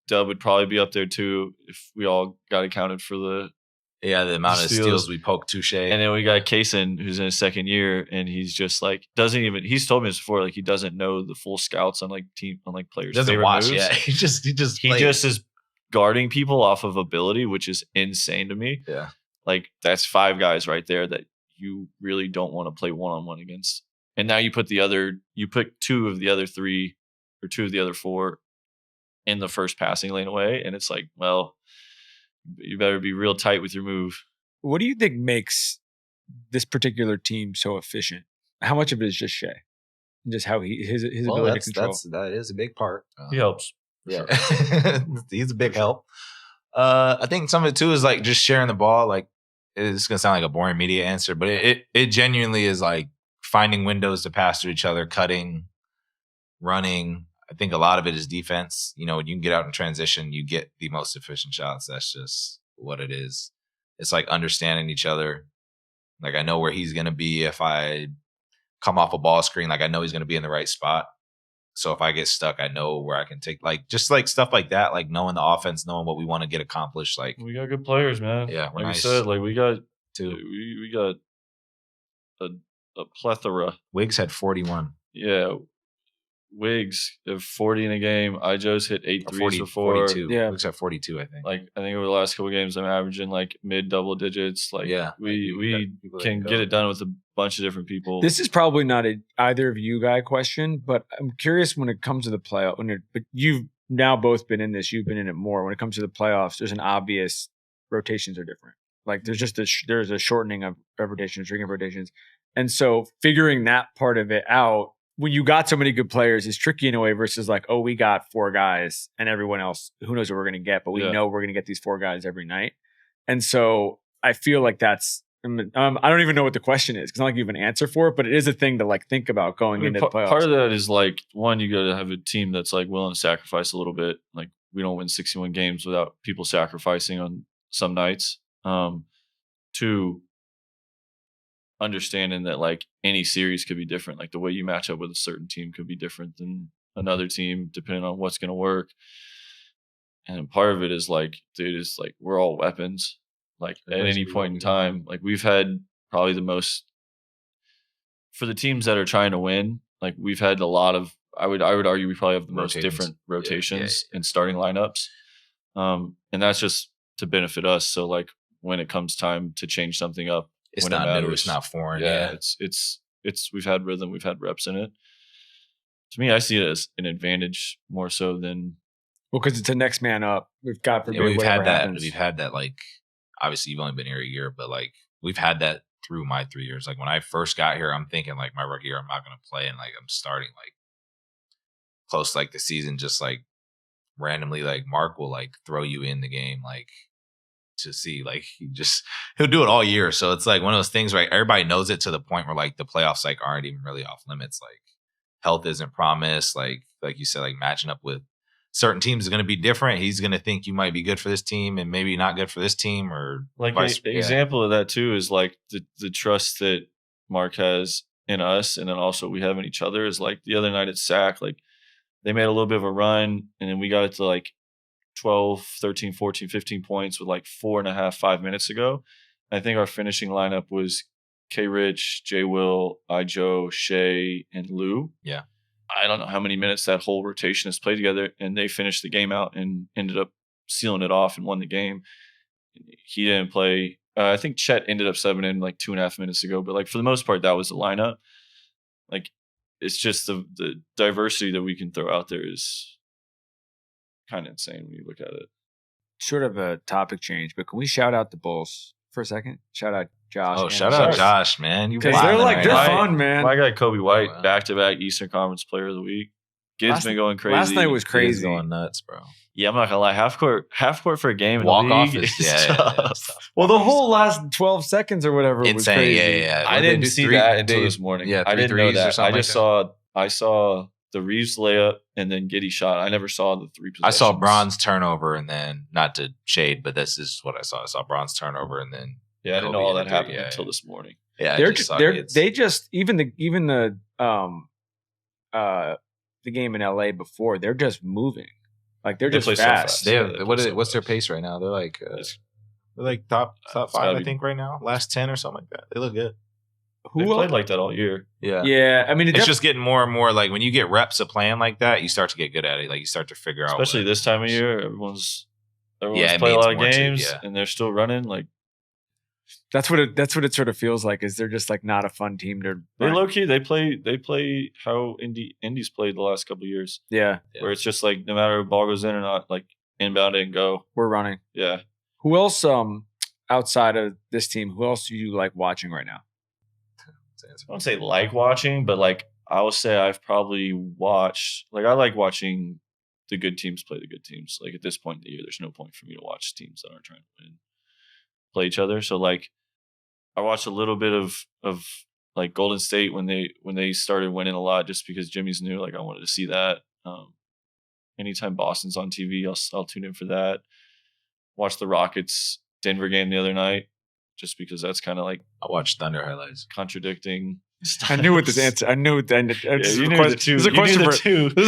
Dub would probably be up there too if we all got accounted for the amount of steals we poked Touche. And then we got Kaysen, who's in his 2nd year, and he's just like he's told me this before, like he doesn't know the full scouts on like players. Doesn't watch moves. He just is guarding people off of ability, which is insane to me. Yeah. Like that's 5 guys right there that you really don't want to play one-on-one against. And now you put 2 of the other 3 or 2 of the other 4 in the first passing lane away. And it's like, well, you better be real tight with your move. What do you think makes this particular team so efficient? How much of it is just Shai? And just how his ability to control? That is a big part. He helps. Yeah. He's a big help. I think some of it too is like just sharing the ball. Like it's going to sound like a boring media answer, but it genuinely is like finding windows to pass to each other, cutting, running. I think a lot of it is defense. When you can get out in transition, you get the most efficient shots. That's just what it is. It's like understanding each other. Like I know where he's going to be if I come off a ball screen. Like I know he's going to be in the right spot. So if I get stuck, I know where I can take just like stuff like that. Like knowing the offense, knowing what we want to get accomplished. Like we got good players, man. Yeah, like nice. we said, like we got too. We got a a plethora. Wiggs had 41. Yeah. Wiggs have 40 in a game. Ijo's hit 8 threes before. 42. Yeah. Wiggs had 42, I think. Like I think over the last couple of games, I'm averaging like mid double digits. Like we can get it done with a bunch of different people. This is probably not a either of you guy question, but I'm curious when it comes to the playoff. But you've now both been in this. You've been in it more. When it comes to the playoffs, there's an obvious rotations are different. Like there's just there's a shortening of rotations, shrinking of rotations, and so figuring that part of it out. When you got so many good players is tricky in a way versus like, oh, we got 4 guys and everyone else, who knows what we're going to get, but we know we're going to get these 4 guys every night. And so I feel like that's, I don't even know what the question is because I don't like you have an answer for it, but it is a thing to like think about going into the playoffs. Part of that is like, one, you got to have a team that's like willing to sacrifice a little bit. Like we don't win 61 games without people sacrificing on some nights. 2, understanding that like any series could be different. Like the way you match up with a certain team could be different than another team depending on what's going to work. And part of it is like, dude, it's like we're all weapons. Like at any point in time, like we've had probably the most for the teams that are trying to win. Like we've had a lot of, I would argue we probably have the most different rotations in starting lineups. And that's just to benefit us. So like when it comes time to change something up, it's not new, it's not foreign. Yeah, it's we've had rhythm, we've had reps in it. To me, I see it as an advantage more so than because it's a next man up. We've got we've had that. Happens. We've had that. Like obviously, you've only been here a year, but like we've had that through my 3 years. Like when I first got here, I'm thinking like my rookie year, I'm not going to play, and like I'm starting like close to, like the season, just like randomly, like Mark will like throw you in the game, like. To see, like he'll do it all year. So it's like one of those things, right? Everybody knows it to the point where like the playoffs like aren't even really off limits. Like health isn't promised. Like you said, like matching up with certain teams is going to be different. He's going to think you might be good for this team and maybe not good for this team, or like an example of that too is like the trust that Mark has in us, and then also we have in each other. Is like the other night at SAC, like they made a little bit of a run, and then we got it to like 12, 13, 14, 15 points with like 4.5, 5 minutes ago. I think our finishing lineup was K Rich, J Will, Ijo, Shai, and Lou. Yeah. I don't know how many minutes that whole rotation has played together, and they finished the game out and ended up sealing it off and won the game. He didn't play. I think Chet ended up subbing in like 2.5 minutes ago, but like for the most part, that was the lineup. Like it's just the diversity that we can throw out there is kind of insane when you look at it. Sort of a topic change, but can we shout out the Bulls for a second? Shout out Josh. Oh, shout out Josh, man. Because they're like, they're fun, man. My guy Kobe White, back-to-back Eastern Conference Player of the Week. Kid's been going crazy. Last night was crazy. Going nuts, bro. Yeah, I'm not gonna lie. Half court for a game. Walk off is tough. Well, the whole last 12 seconds or whatever was crazy. Yeah. I didn't see that until this morning. Yeah, I didn't know that. I saw the Reeves layup and then Giddey shot. I never saw the 3 possessions. I saw Braun's turnover, and then, not to shade, but this is what I saw. I saw Braun's turnover, and then I didn't know all that happened until this morning. Yeah, they just even the game in LA before, they're just moving. Like they're just fast. What's their pace right now? They're like top 5, I think, right now. Last 10 or something like that. They look good. They played like that all year. Yeah. I mean, it's just getting more and more like when you get reps of playing like that, you start to get good at it. Like you start to figure out. Especially this time of year, everyone's playing a lot of games and they're still running. Like that's what it sort of feels like. Is they're just like not a fun team to. They low key they play how Indies played the last couple of years. Yeah, where it's just like no matter if ball goes in or not, like inbound and go. We're running. Yeah. Who else outside of this team? Who else do you like watching right now? I don't say like watching, but like I will say I've probably watched. Like I like watching the good teams play the good teams. Like at this point in the year, there's no point for me to watch teams that aren't trying to win play each other. So like I watched a little bit of like Golden State when they started winning a lot, just because Jimmy's new. Like I wanted to see that. Anytime Boston's on TV, I'll tune in for that. Watch the Rockets Denver game the other night, just because that's kind of like I watched Thunder highlights. Contradicting. I knew what this answer. I knew. This is a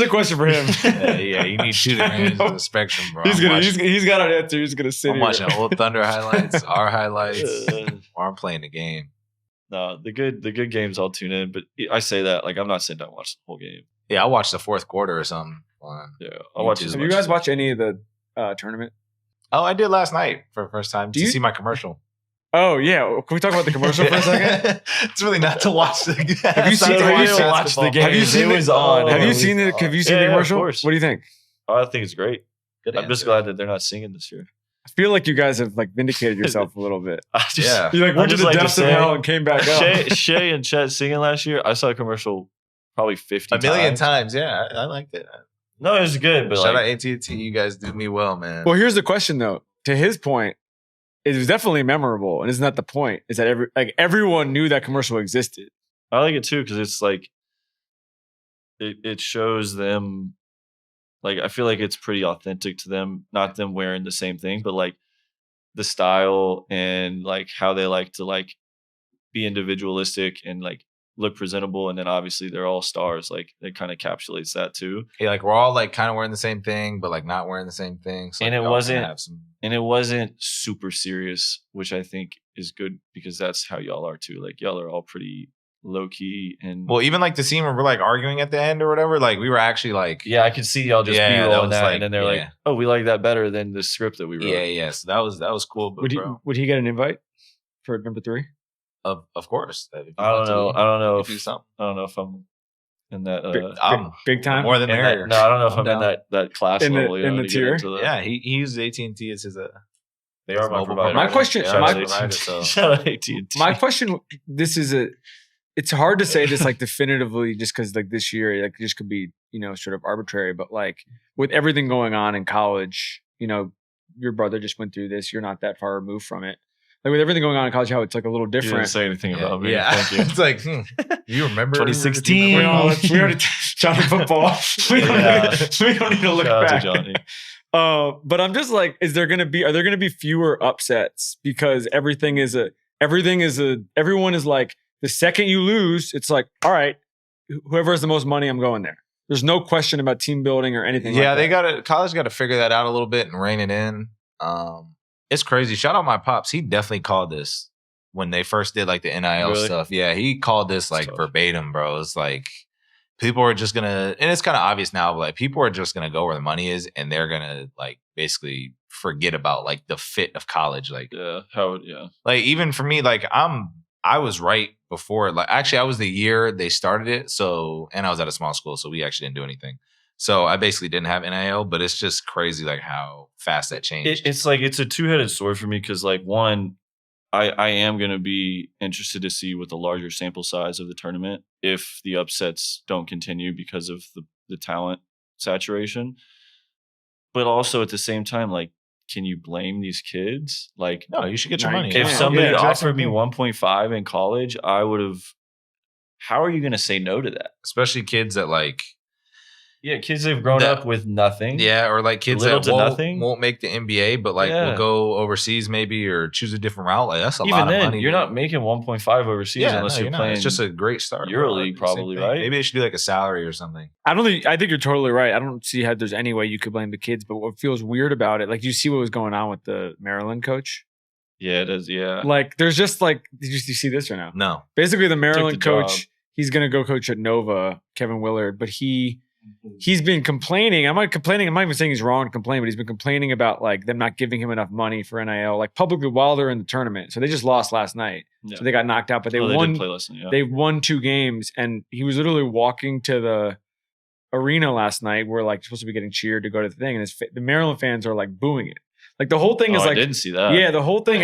question for him. Yeah, you need 2 different ends of the spectrum, bro. He's got an answer. He's gonna sit. I'm watching old Thunder highlights, our highlights, or I'm playing the game. No, the good games I'll tune in, but I say that like I'm not sitting down and watch the whole game. Yeah, I watched the fourth quarter or something. Yeah, I'll watch. Have you guys watched any of the tournament? Oh, I did last night for the first time to see my commercial. Oh yeah, can we talk about the commercial for a second? It's really not to watch the game. Have you seen the game? Have you seen it was on? Have you seen the commercial? Of course. What do you think? Oh, I think it's great. I'm just glad that they're not singing this year. I feel like you guys have like vindicated yourself a little bit. Yeah. You like went to the depths of hell and came back up. Shay and Chet singing last year. I saw a commercial probably 50 a million times. Yeah, I liked it. No, it was good. But shout out AT&T. You guys do me well, man. Well, here's the question though. To his point, it was definitely memorable, and isn't that the point? Is that everyone knew that commercial existed? I like it too because it's like it shows them. Like I feel like it's pretty authentic to them, not them wearing the same thing, but like the style and like how they like to like be individualistic and like look presentable. And then obviously they're all stars. Like it kind of encapsulates that too. Yeah, like we're all like kind of wearing the same thing, but like not wearing the same thing. So, and like, it wasn't super serious, which I think is good because that's how y'all are too. Like y'all are all pretty low key and well, even like the scene where we're like arguing at the end or whatever, like we were actually like I could see y'all just B-rolling that, like, and then they're like, oh, we like that better than the script that we wrote. Yeah. So that was cool. But would he get an invite for number 3? Of course. I don't know if I'm in that big time. More than merrier. No, I don't know if I'm in that class in level. In the tier. Yeah, he uses AT&T as his they are my provider. My question. Shout out AT&T. My question. It's hard to say this like definitively just because like this year like just could be sort of arbitrary, but like with everything going on in college, your brother just went through this. You're not that far removed from it. Like with everything going on in college, how it's like a little different. You didn't say anything about me. Yeah, thank you. It's like you remember 2016. We already Johnny football. We don't need to look Shout back. out to Johnny. But I'm just like, are there going to be fewer upsets because everyone is like. The second you lose, it's like, all right, whoever has the most money, I'm going there. There's no question about team building or anything like that. College got to figure that out a little bit and rein it in. It's crazy. Shout out my pops. He definitely called this when they first did like the NIL stuff. Yeah, he called this like verbatim, bro. It's like people are just gonna, and it's kind of obvious now, but like people are just gonna go where the money is, and they're gonna like basically forget about like the fit of college. Like like even for me, like I was right before, like actually I was the year they started it. So, and I was at a small school, so we actually didn't do anything. So I basically didn't have NIL, but it's just crazy like how fast that changed. It's like, it's a two-headed sword for me. Cause like one, I am going to be interested to see with the larger sample size of the tournament, if the upsets don't continue because of the talent saturation, but also at the same time, like, can you blame these kids? Like, no, you should get your money. If somebody offered me 1.5 in college, I would have. How are you going to say no to that? Especially kids that like, kids that have grown up with nothing. Yeah, or like kids that won't make the NBA, but like will go overseas maybe or choose a different route. Like that's a lot of money. You're not making 1.5 overseas unless you're playing. It's just a great start. EuroLeague probably, right? Maybe they should do like a salary or something. I think you're totally right. I don't see how there's any way you could blame the kids. But what feels weird about it, like you see what was going on with the Maryland coach. Yeah, it is. Yeah, like there's just like, did you see this or no? No. Basically, the Maryland coach, he's gonna go coach at Nova, Kevin Willard, but he's been complaining. I'm not even saying he's wrong to complain, but he's been complaining about like them not giving him enough money for NIL, like publicly while they're in the tournament. So they just lost last night. So they got knocked out, but they won. Did play last night, They won 2 games, and he was literally walking to the arena last night where like supposed to be getting cheered to go to the thing, and the Maryland fans are like booing it. Like the whole thing is like, I didn't see that. Yeah, the whole thing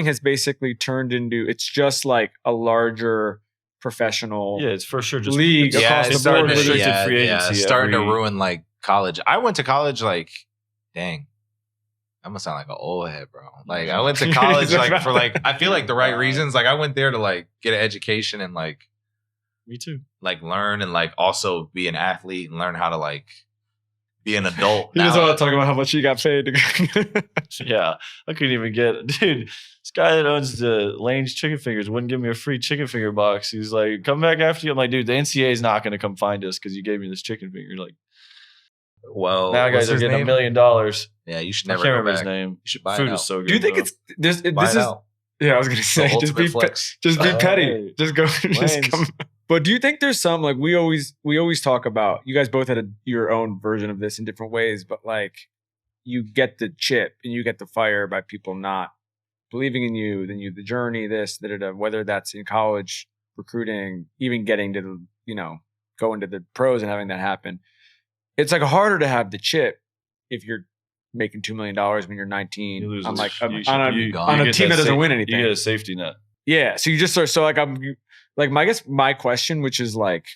has basically turned into, it's just like a larger professional it's for sure just league across the board. Restricted free agency. Starting to ruin like college. I went to college like, dang, I'm gonna sound like an old head, bro. Like I went to college like for like, I feel like the right reasons. Like I went there to like get an education and like, me too, like learn and like also be an athlete and learn how to like be an adult. He doesn't want to talk about how much he got paid. Yeah, I couldn't even get, dude. This guy that owns the Lane's Chicken Fingers wouldn't give me a free chicken finger box. He's like, come back after you. I'm like, dude, the NCAA is not going to come find us because you gave me this chicken finger. Like, well, now guys are getting $1 million. Yeah, you should I never. can't remember his name. You should buy Food it out. is so good. Do you think bro. this is? Yeah, I was gonna The say just be ultimate flex. just be petty. Hey. Just go. Just Lanes. come. But do you think there's some like we always talk about? You guys both had your own version of this in different ways, but like you get the chip and you get the fire by people not believing in you, then the journey, this, whether that's in college, recruiting, even getting to the, go into the pros and having that happen. It's like harder to have the chip if you're making $2 million when you're 19. You lose I'm this- like you- on you a get team that doesn't win You anything. get a safety net. Yeah. So you just so like I guess my question, which is like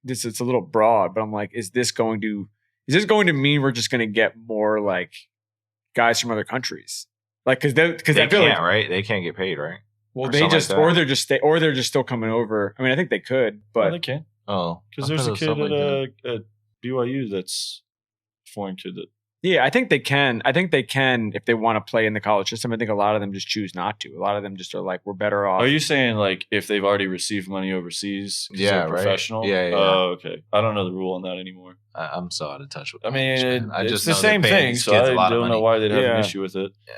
this, it's a little broad, but I'm like, is this going to mean we're just going to get more like guys from other countries? Like, because They I feel can't, like, right? They can't get paid, right? well, or they something just, like that. or they're just still coming over. I mean, I think they could, But but they can. Oh, Because I there's thought a it was kid something like that. at BYU that's foreign kid that. yeah, I think they can. I think they can if they want to play in the college system. I think a lot of them just choose not to. A lot of them just are like, we're better off. Are you saying like if they've already received money overseas? 'cause Yeah, they're right. professional. Yeah, yeah. Oh, okay. I don't know the rule on that anymore. I'm so out of touch with. I mean, college, man. I it's just the know they're same paying thing. these So kids I a lot of don't know money. why they'd have Yeah. an issue with it. Yeah,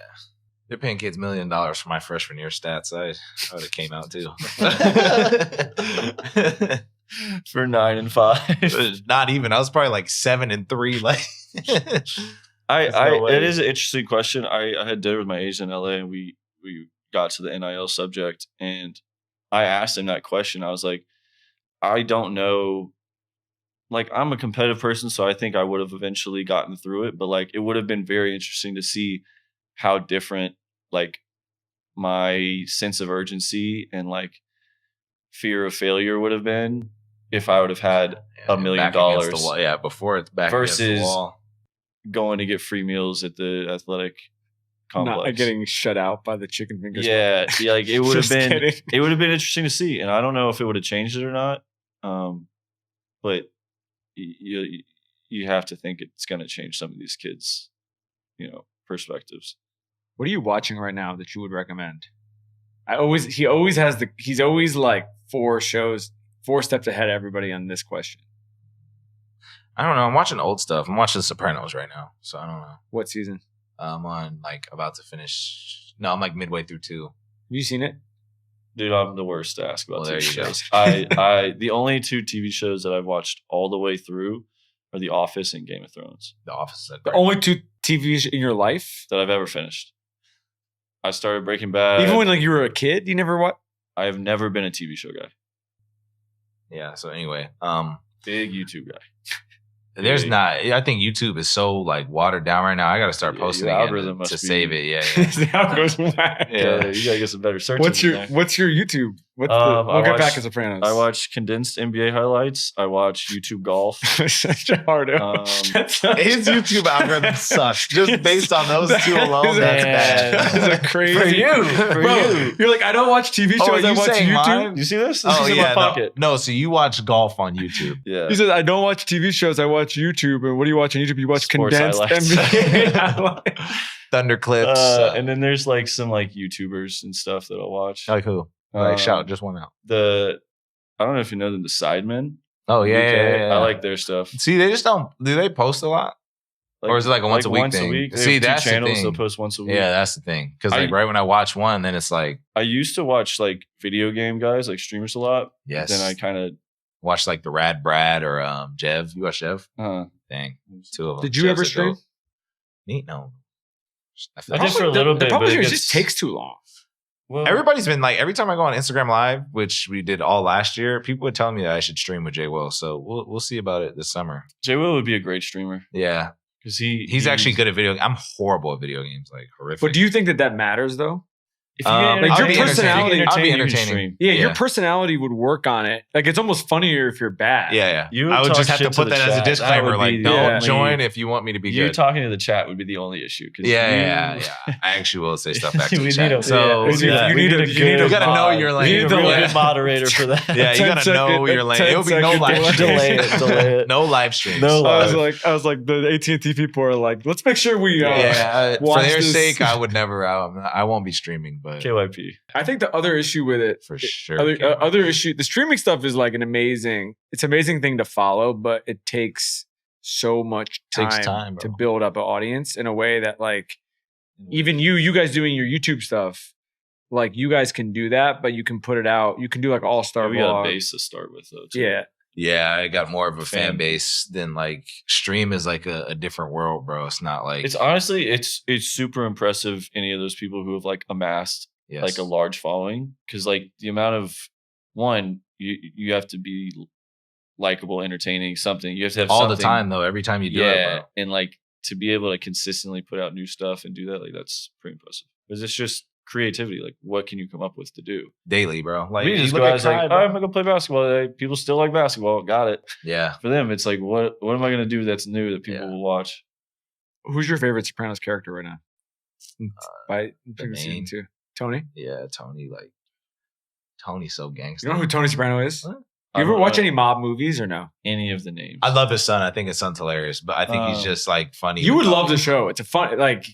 they're paying kids $1 million for my freshman year stats. I would have came out too. For 9 and 5. Not even. I was probably like 7 and 3. Like, no way. It is an interesting question. I had dinner with my agent in LA and we got to the NIL subject and I asked him that question. I was like, I don't know. Like, I'm a competitive person, so I think I would have eventually gotten through it. But like, it would have been very interesting to see how different like my sense of urgency and like fear of failure would have been if I would have had $1 million back against the wall. Yeah, before it's back against versus the wall. going to get free meals at the athletic complex. not getting shut out by the chicken fingers. Yeah, like it would have Just been. kidding. It would have been interesting to see, and I don't know if it would have changed it or not. But you have to think it's going to change some of these kids, perspectives. What are you watching right now that you would recommend? He's always like 4 steps ahead of everybody on this question. I don't know. I'm watching old stuff. I'm watching The Sopranos right now, so I don't know. What season? I'm on like about to finish. No, I'm like midway through 2. Have you seen it? Dude, I'm the worst to ask about Well, there TV you go. shows. I the only 2 TV shows that I've watched all the way through are The Office and Game of Thrones The Office. Is The only 2 TVs in your life? that I've ever finished. I started Breaking Bad. Even when like you were a kid, you never what? I have never been a TV show guy. Yeah. So anyway, Big YouTube guy. there's not. I think YouTube is so like watered down right now. I got to start Yeah, posting your again algorithm to must be- save it. Yeah. See how it goes back. Yeah. You gotta get some better search. What's your engine there. What's your YouTube? What's I we'll get watch- back to Sopranos. I watch condensed NBA highlights. I watch YouTube golf. Such a hard. That's such His a- YouTube algorithm sucks. Just based on those 2 alone, That is that's a- bad. That is a crazy. For you. For Bro, you. You're like, I don't watch TV shows. Oh, are I you watch saying YouTube. mine? You see this? This Oh is in yeah, my pocket. no. So you watch golf on YouTube? Yeah. He says, I don't watch TV shows. I watch YouTube. And what do you watch on YouTube? You watch Sports condensed highlights. NBA highlights. Thunder clips. And then there's like some like YouTubers and stuff that I'll watch. like who? Like shout Um, just one out. I don't know if you know them, the Sidemen. Oh yeah, UK. yeah, yeah. I like their stuff. See, they just don't. Do they post a lot? Or is it like a once a week thing? They See, have 2 that's the channels. thing. They'll post once a week. Yeah, that's the thing. Because like I- right when I watch one, then it's like I used to watch like video game guys, like streamers a lot. yes. Then I kind of watch like the Rad Brad or Jev. You watch Jev? Dang, 2 of them. Did you ever Jev's a stream? goat. Me? No. I did for a little bit, The problem but it is it gets- just takes too long. well, Everybody's been like, every time I go on Instagram Live, which we did all last year, people would tell me that I should stream with Jay Will. So we'll see about it this summer. Jay Will would be a great streamer Yeah, because he's actually good at video. I'm horrible at video games, like horrific. But do you think that matters though? If you Like, get your entertaining- personality- I'll be you can entertaining. stream. Yeah, your Yeah. personality would work on it. Like it's almost funnier if you're bad. Yeah. You I would talk just have to shit to put the that as a chat. disclaimer. That would Like, be don't the only- join if you want me to be You good. talking to the chat would be the only issue. 'Cause Yeah. you- I actually will say stuff back to We the need chat. a- So yeah, you yeah, need we a- need you need good to- gotta know mod. your We lane. need a The real lane. good moderator for that. Yeah, you 10 gotta know second- your lane. 10 It'll be no second live delay. streams. Delay it, delay it. No live streams. No I live. was like the AT&T people are like, let's make sure we. For watch their this. sake, I would never. I won't be streaming, but KYP. I think the other issue with it, for sure. other issue, the streaming stuff is like it's an amazing thing to follow, but it takes so much Takes time, time, to bro. build up an audience in a way that like even you guys doing your YouTube stuff, like you guys can do that, but you can put it out. You can do like all-star We got vlog. a base to start with though. Too. Yeah. Yeah, I got more of a fan Fan base than like stream is like a different world, bro. It's not like It's honestly, it's super impressive. Any of those people who have like amassed yes. like a large following, because like the amount of you have to be likable, entertaining, something. You have to have all something, the time though. Every time you do it, bro. and like to be able to consistently put out new stuff and do that, like that's pretty impressive. Because it's just creativity. Like, what can you come up with to do Daily, bro. Like we you just look go at out, it's like, Kai, all bro. right, I'm gonna go play basketball today. People still like basketball. Got it. Yeah. For them, it's like, what am I gonna do that's new that people will watch? Who's your favorite Sopranos character right now? By the name? two. Tony? Yeah, Tony. Like Tony's so gangster. You know who Tony Soprano is? What? You ever watch any mob movies or no? Any of the names? I love his son. I think his son's hilarious, but I think he's just like funny. You would love the show. It's a fun like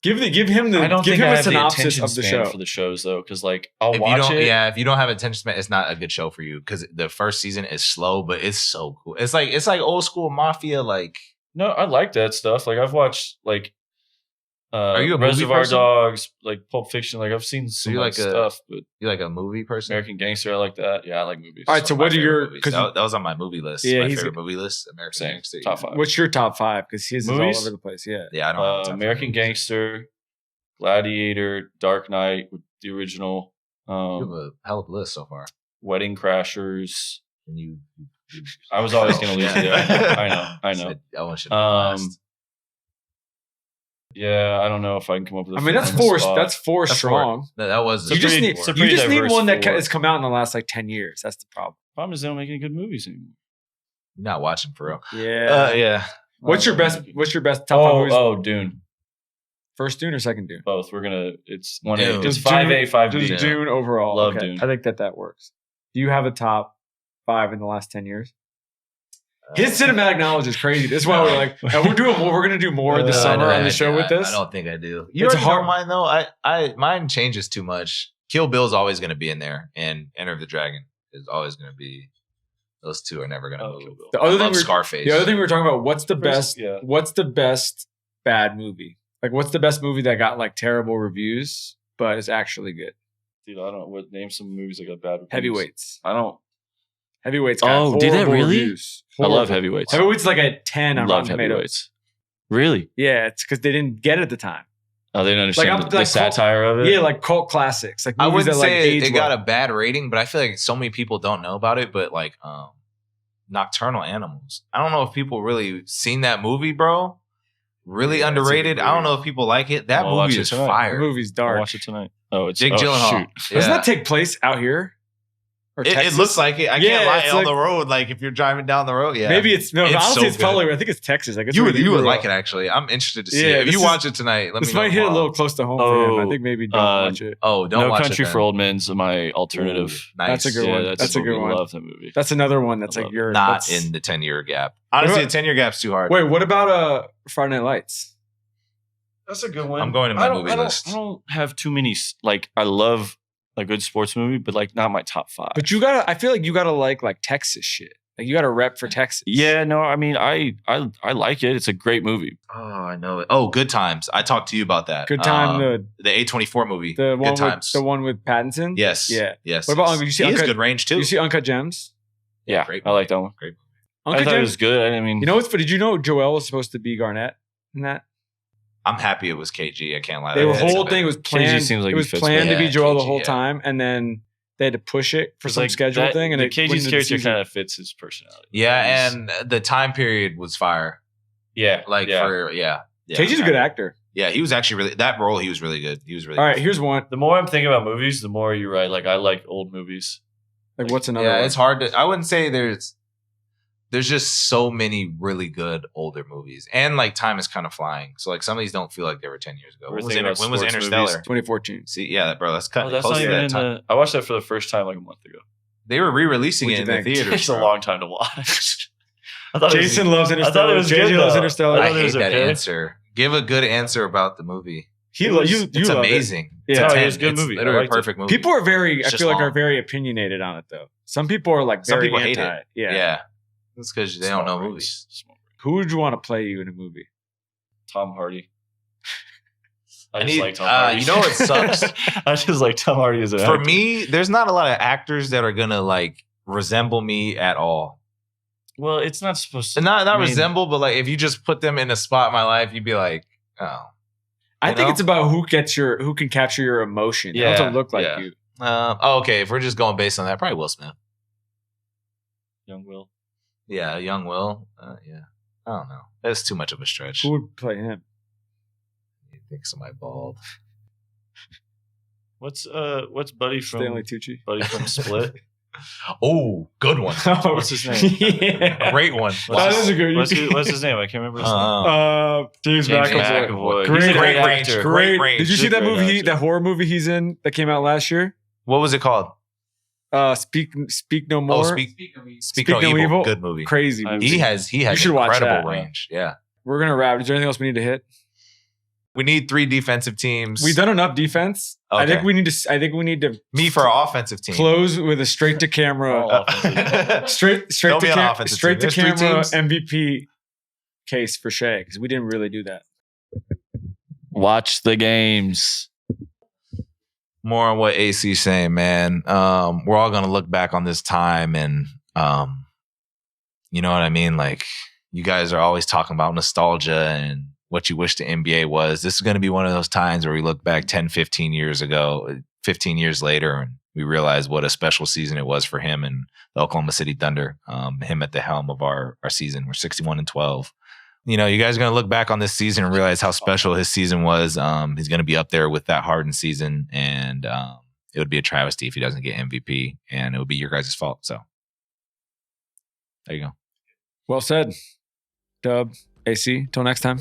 give him the I don't give think him I a have the synopsis attention of the span show. for the shows though, because like I'll if watch it. Yeah, if you don't have attention span, it's not a good show for you because the first season is slow, but it's so cool. It's like old school mafia. Like, No, I like that stuff. Like I've watched like are you a movie Reservoir person? Dogs, like Pulp Fiction. Like I've seen some you like like a- stuff, but you like a movie person? American Gangster, I like that. Yeah, I like movies. All right, so One what of my are favorite your movies. because That was on my movie list. Yeah, my he's favorite movie list. American Same. Gangster. Top yeah. 5. what's your top 5? Because his is all Movies? over the place. Yeah. Yeah, I don't have time for American movies. Gangster, Gladiator, Dark Knight, with the original, You have a hell of a list so far. Wedding Crashers. And you I was always going to leave it there. I know. That one should Yeah, I don't know if I can come up with. I mean, that's four. That's four strong. No, that was You just need it's a you pretty just need diverse one that 4. has come out in the last like 10 years. That's the problem. Problem is they don't make any good movies anymore. You're not watching for real. Yeah. Yeah. What's your best? What's your best top 5 movies? Oh, Dune. First Dune or second Dune? Both. We're gonna. It's one. Dune. It's Just 5A, 5B. Just Yeah. Dune overall. Love Okay. Dune. I think that works. Do you have a top 5 in the last 10 years? His cinematic knowledge is crazy. This is why we're like, we're doing more. We're gonna do more this summer on the show with this. I don't think I do. You It's already hard- know mine though. Mine changes too much. Kill Bill's always going to be in there, and Enter of the Dragon is always going to be. Those two are never going to Oh, Kill move. Bill. The I other thing love Scarface. The other thing we were talking about, what's the best? Yeah. What's the best bad movie? Like, what's the best movie that got like terrible reviews but is actually good? Dude, I don't know. What name some movies that got bad reviews? Heavyweights. I don't. Heavyweights. Got Oh, did that horrible really? reviews. I love Horrible. Heavyweights. Heavyweights like a 10 on Love Rotten Tomatoes. Heavyweights. Really? Yeah, it's because they didn't get it at the time. Oh, they didn't understand I'm- the like satire of it. Yeah, like cult classics. Like I movies wouldn't that, like, say age it got well. a bad rating, but I feel like so many people don't know about it. But like Nocturnal Animals, I don't know if people really seen that movie, bro. Really Yeah, it's a underrated. good I don't movie. know if people like it. That I'll watch movie it is tonight. The fire. movie's I'll dark. watch it tonight. Oh, it's Jake oh, Gyllenhaal. shoot. Doesn't Yeah. that take place out here? Or It Texas? looks like it. I Yeah, can't lie. it's On like- the road, like if you're driving down the road, yeah. Maybe it's no. It's honestly, so it's probably. good. I think it's Texas. Like it's You where would you would grew like up. it actually. I'm interested to see Yeah, it. If this you is- watch it tonight, let This me know. might hit a tomorrow. little close to home for him. I Oh, think maybe don't watch it. Oh, don't No watch Country it for then. Old Men's my alternative. Ooh, nice. That's a good one. That's a good one. I love that movie. That's another one that's I like love your Not that's- in the 10-year gap. Honestly, about- the 10-year gap's too hard. Wait, what about Friday Night Lights? That's a good one. I'm going to my movie list. I don't have too many. Like I love a good sports movie, but like not my top 5. But you gotta. I feel like you gotta like Texas shit. Like you gotta rep for Texas. Yeah, no, I mean I like it. It's a great movie. Oh, I know it. Oh, Good Times. I talked to you about that. Good Time. The A24 movie. The one Good Times. with the one with Pattinson. Yes. Yeah. Yes. What about yes. you see He has Uncut- good range too. You see Uncut Gems? Yeah, great I like that one. Great. Uncut I thought it Gems. was good. I mean, You know what's? But did you know Joel was supposed to be Garnett in that? I'm happy it was KG. I can't lie. The That's whole a thing bit- was planned. seems like it he was fits planned to better. be Joel the KG, whole yeah. time, and then they had to push it for it's some like schedule that- thing. And the it went KG's into the character season. kind of fits his personality. Yeah, He's- and the time period was fire. yeah, Like yeah. for KG's a good actor. Yeah, he was actually really that role. He was really good. He was really. All right, good. here's one. The more I'm thinking about movies, the more you're right. Like I like old movies. Like, what's another Yeah, one? it's hard to. I wouldn't say there's just so many really good older movies, and like time is kind of flying. So like some of these don't feel like they were 10 years ago. We're When was, thinking about when was sports Interstellar? movies. 2014. See, yeah, bro, that's cut Oh, that's close not to even that in time. the. I watched that for the first time like a month ago. They were re-releasing What'd it you in the think? theaters. It takes a bro. long time to watch. I thought Jason loves I thought Interstellar. it was JJ good, loves though. Interstellar. I thought it hate was that okay. answer. Give a good answer about the movie. He lo- you It's love it. amazing. Yeah. It's No, a it was a 10. good It's movie. I literally a liked it. perfect movie. People are very. It's I just feel like are long. very opinionated on it though. Some people are like Some very people hate anti. it. Yeah. Yeah. That's because they don't know Small movies. Small brain. Who would you want to play you in a movie? Tom Hardy. I need- just like Tom Hardy. you know what sucks? I just like Tom Hardy as an For actor. me, there's not a lot of actors that are gonna like resemble me at all. Well, it's not supposed to. Not I mean, resemble, but like if you just put them in a spot in my life, you'd be like, oh. I You think know? it's about who can capture your emotion. They Yeah, don't look like yeah. you. Okay. If we're just going based on that, probably Will Smith. Young Will. Yeah, young Will. Yeah. I don't know. That's too much of a stretch. Who would play him? You think somebody bald? What's Buddy from Stanley Tucci. Buddy from Split? Oh, good one. What's his name? Yeah. Great one. That is a good. What's his name? I can't remember his name. James James McAvoy. McAvoy. Great He's a great range. actor. Great range. Did you see that Great movie? actor. That horror movie he's in that came out last year? What was it called? Speak No More. Oh, Speak No Evil. Good movie. Crazy. I've movie. He has should watch incredible that. range. Yeah. We're gonna wrap. Is there anything else we need to hit? We need 3 defensive teams. We've done enough defense. I Okay. think we need to. Me for our offensive team. close with a straight to camera. straight Don't to be on camera. offensive Straight to team. There's 3 camera teams. MVP case for Shai because we didn't really do that. Watch the games. More on what AC's saying, man. We're all gonna look back on this time and you know what I mean? Like you guys are always talking about nostalgia and what you wish the NBA was. This is gonna be one of those times where we look back 10, 15 years ago, 15 years later, and we realize what a special season it was for him and the Oklahoma City Thunder. Him at the helm of our season. We're 61-12. You know, you guys are going to look back on this season and realize how special his season was. He's going to be up there with that Harden season, and it would be a travesty if he doesn't get MVP, and it would be your guys' fault. So there you go. Well said, Dub. AC. Till next time.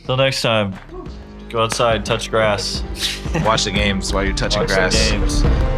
Till next time. Go outside, touch grass. Watch the games while you're touching Watch the grass. games.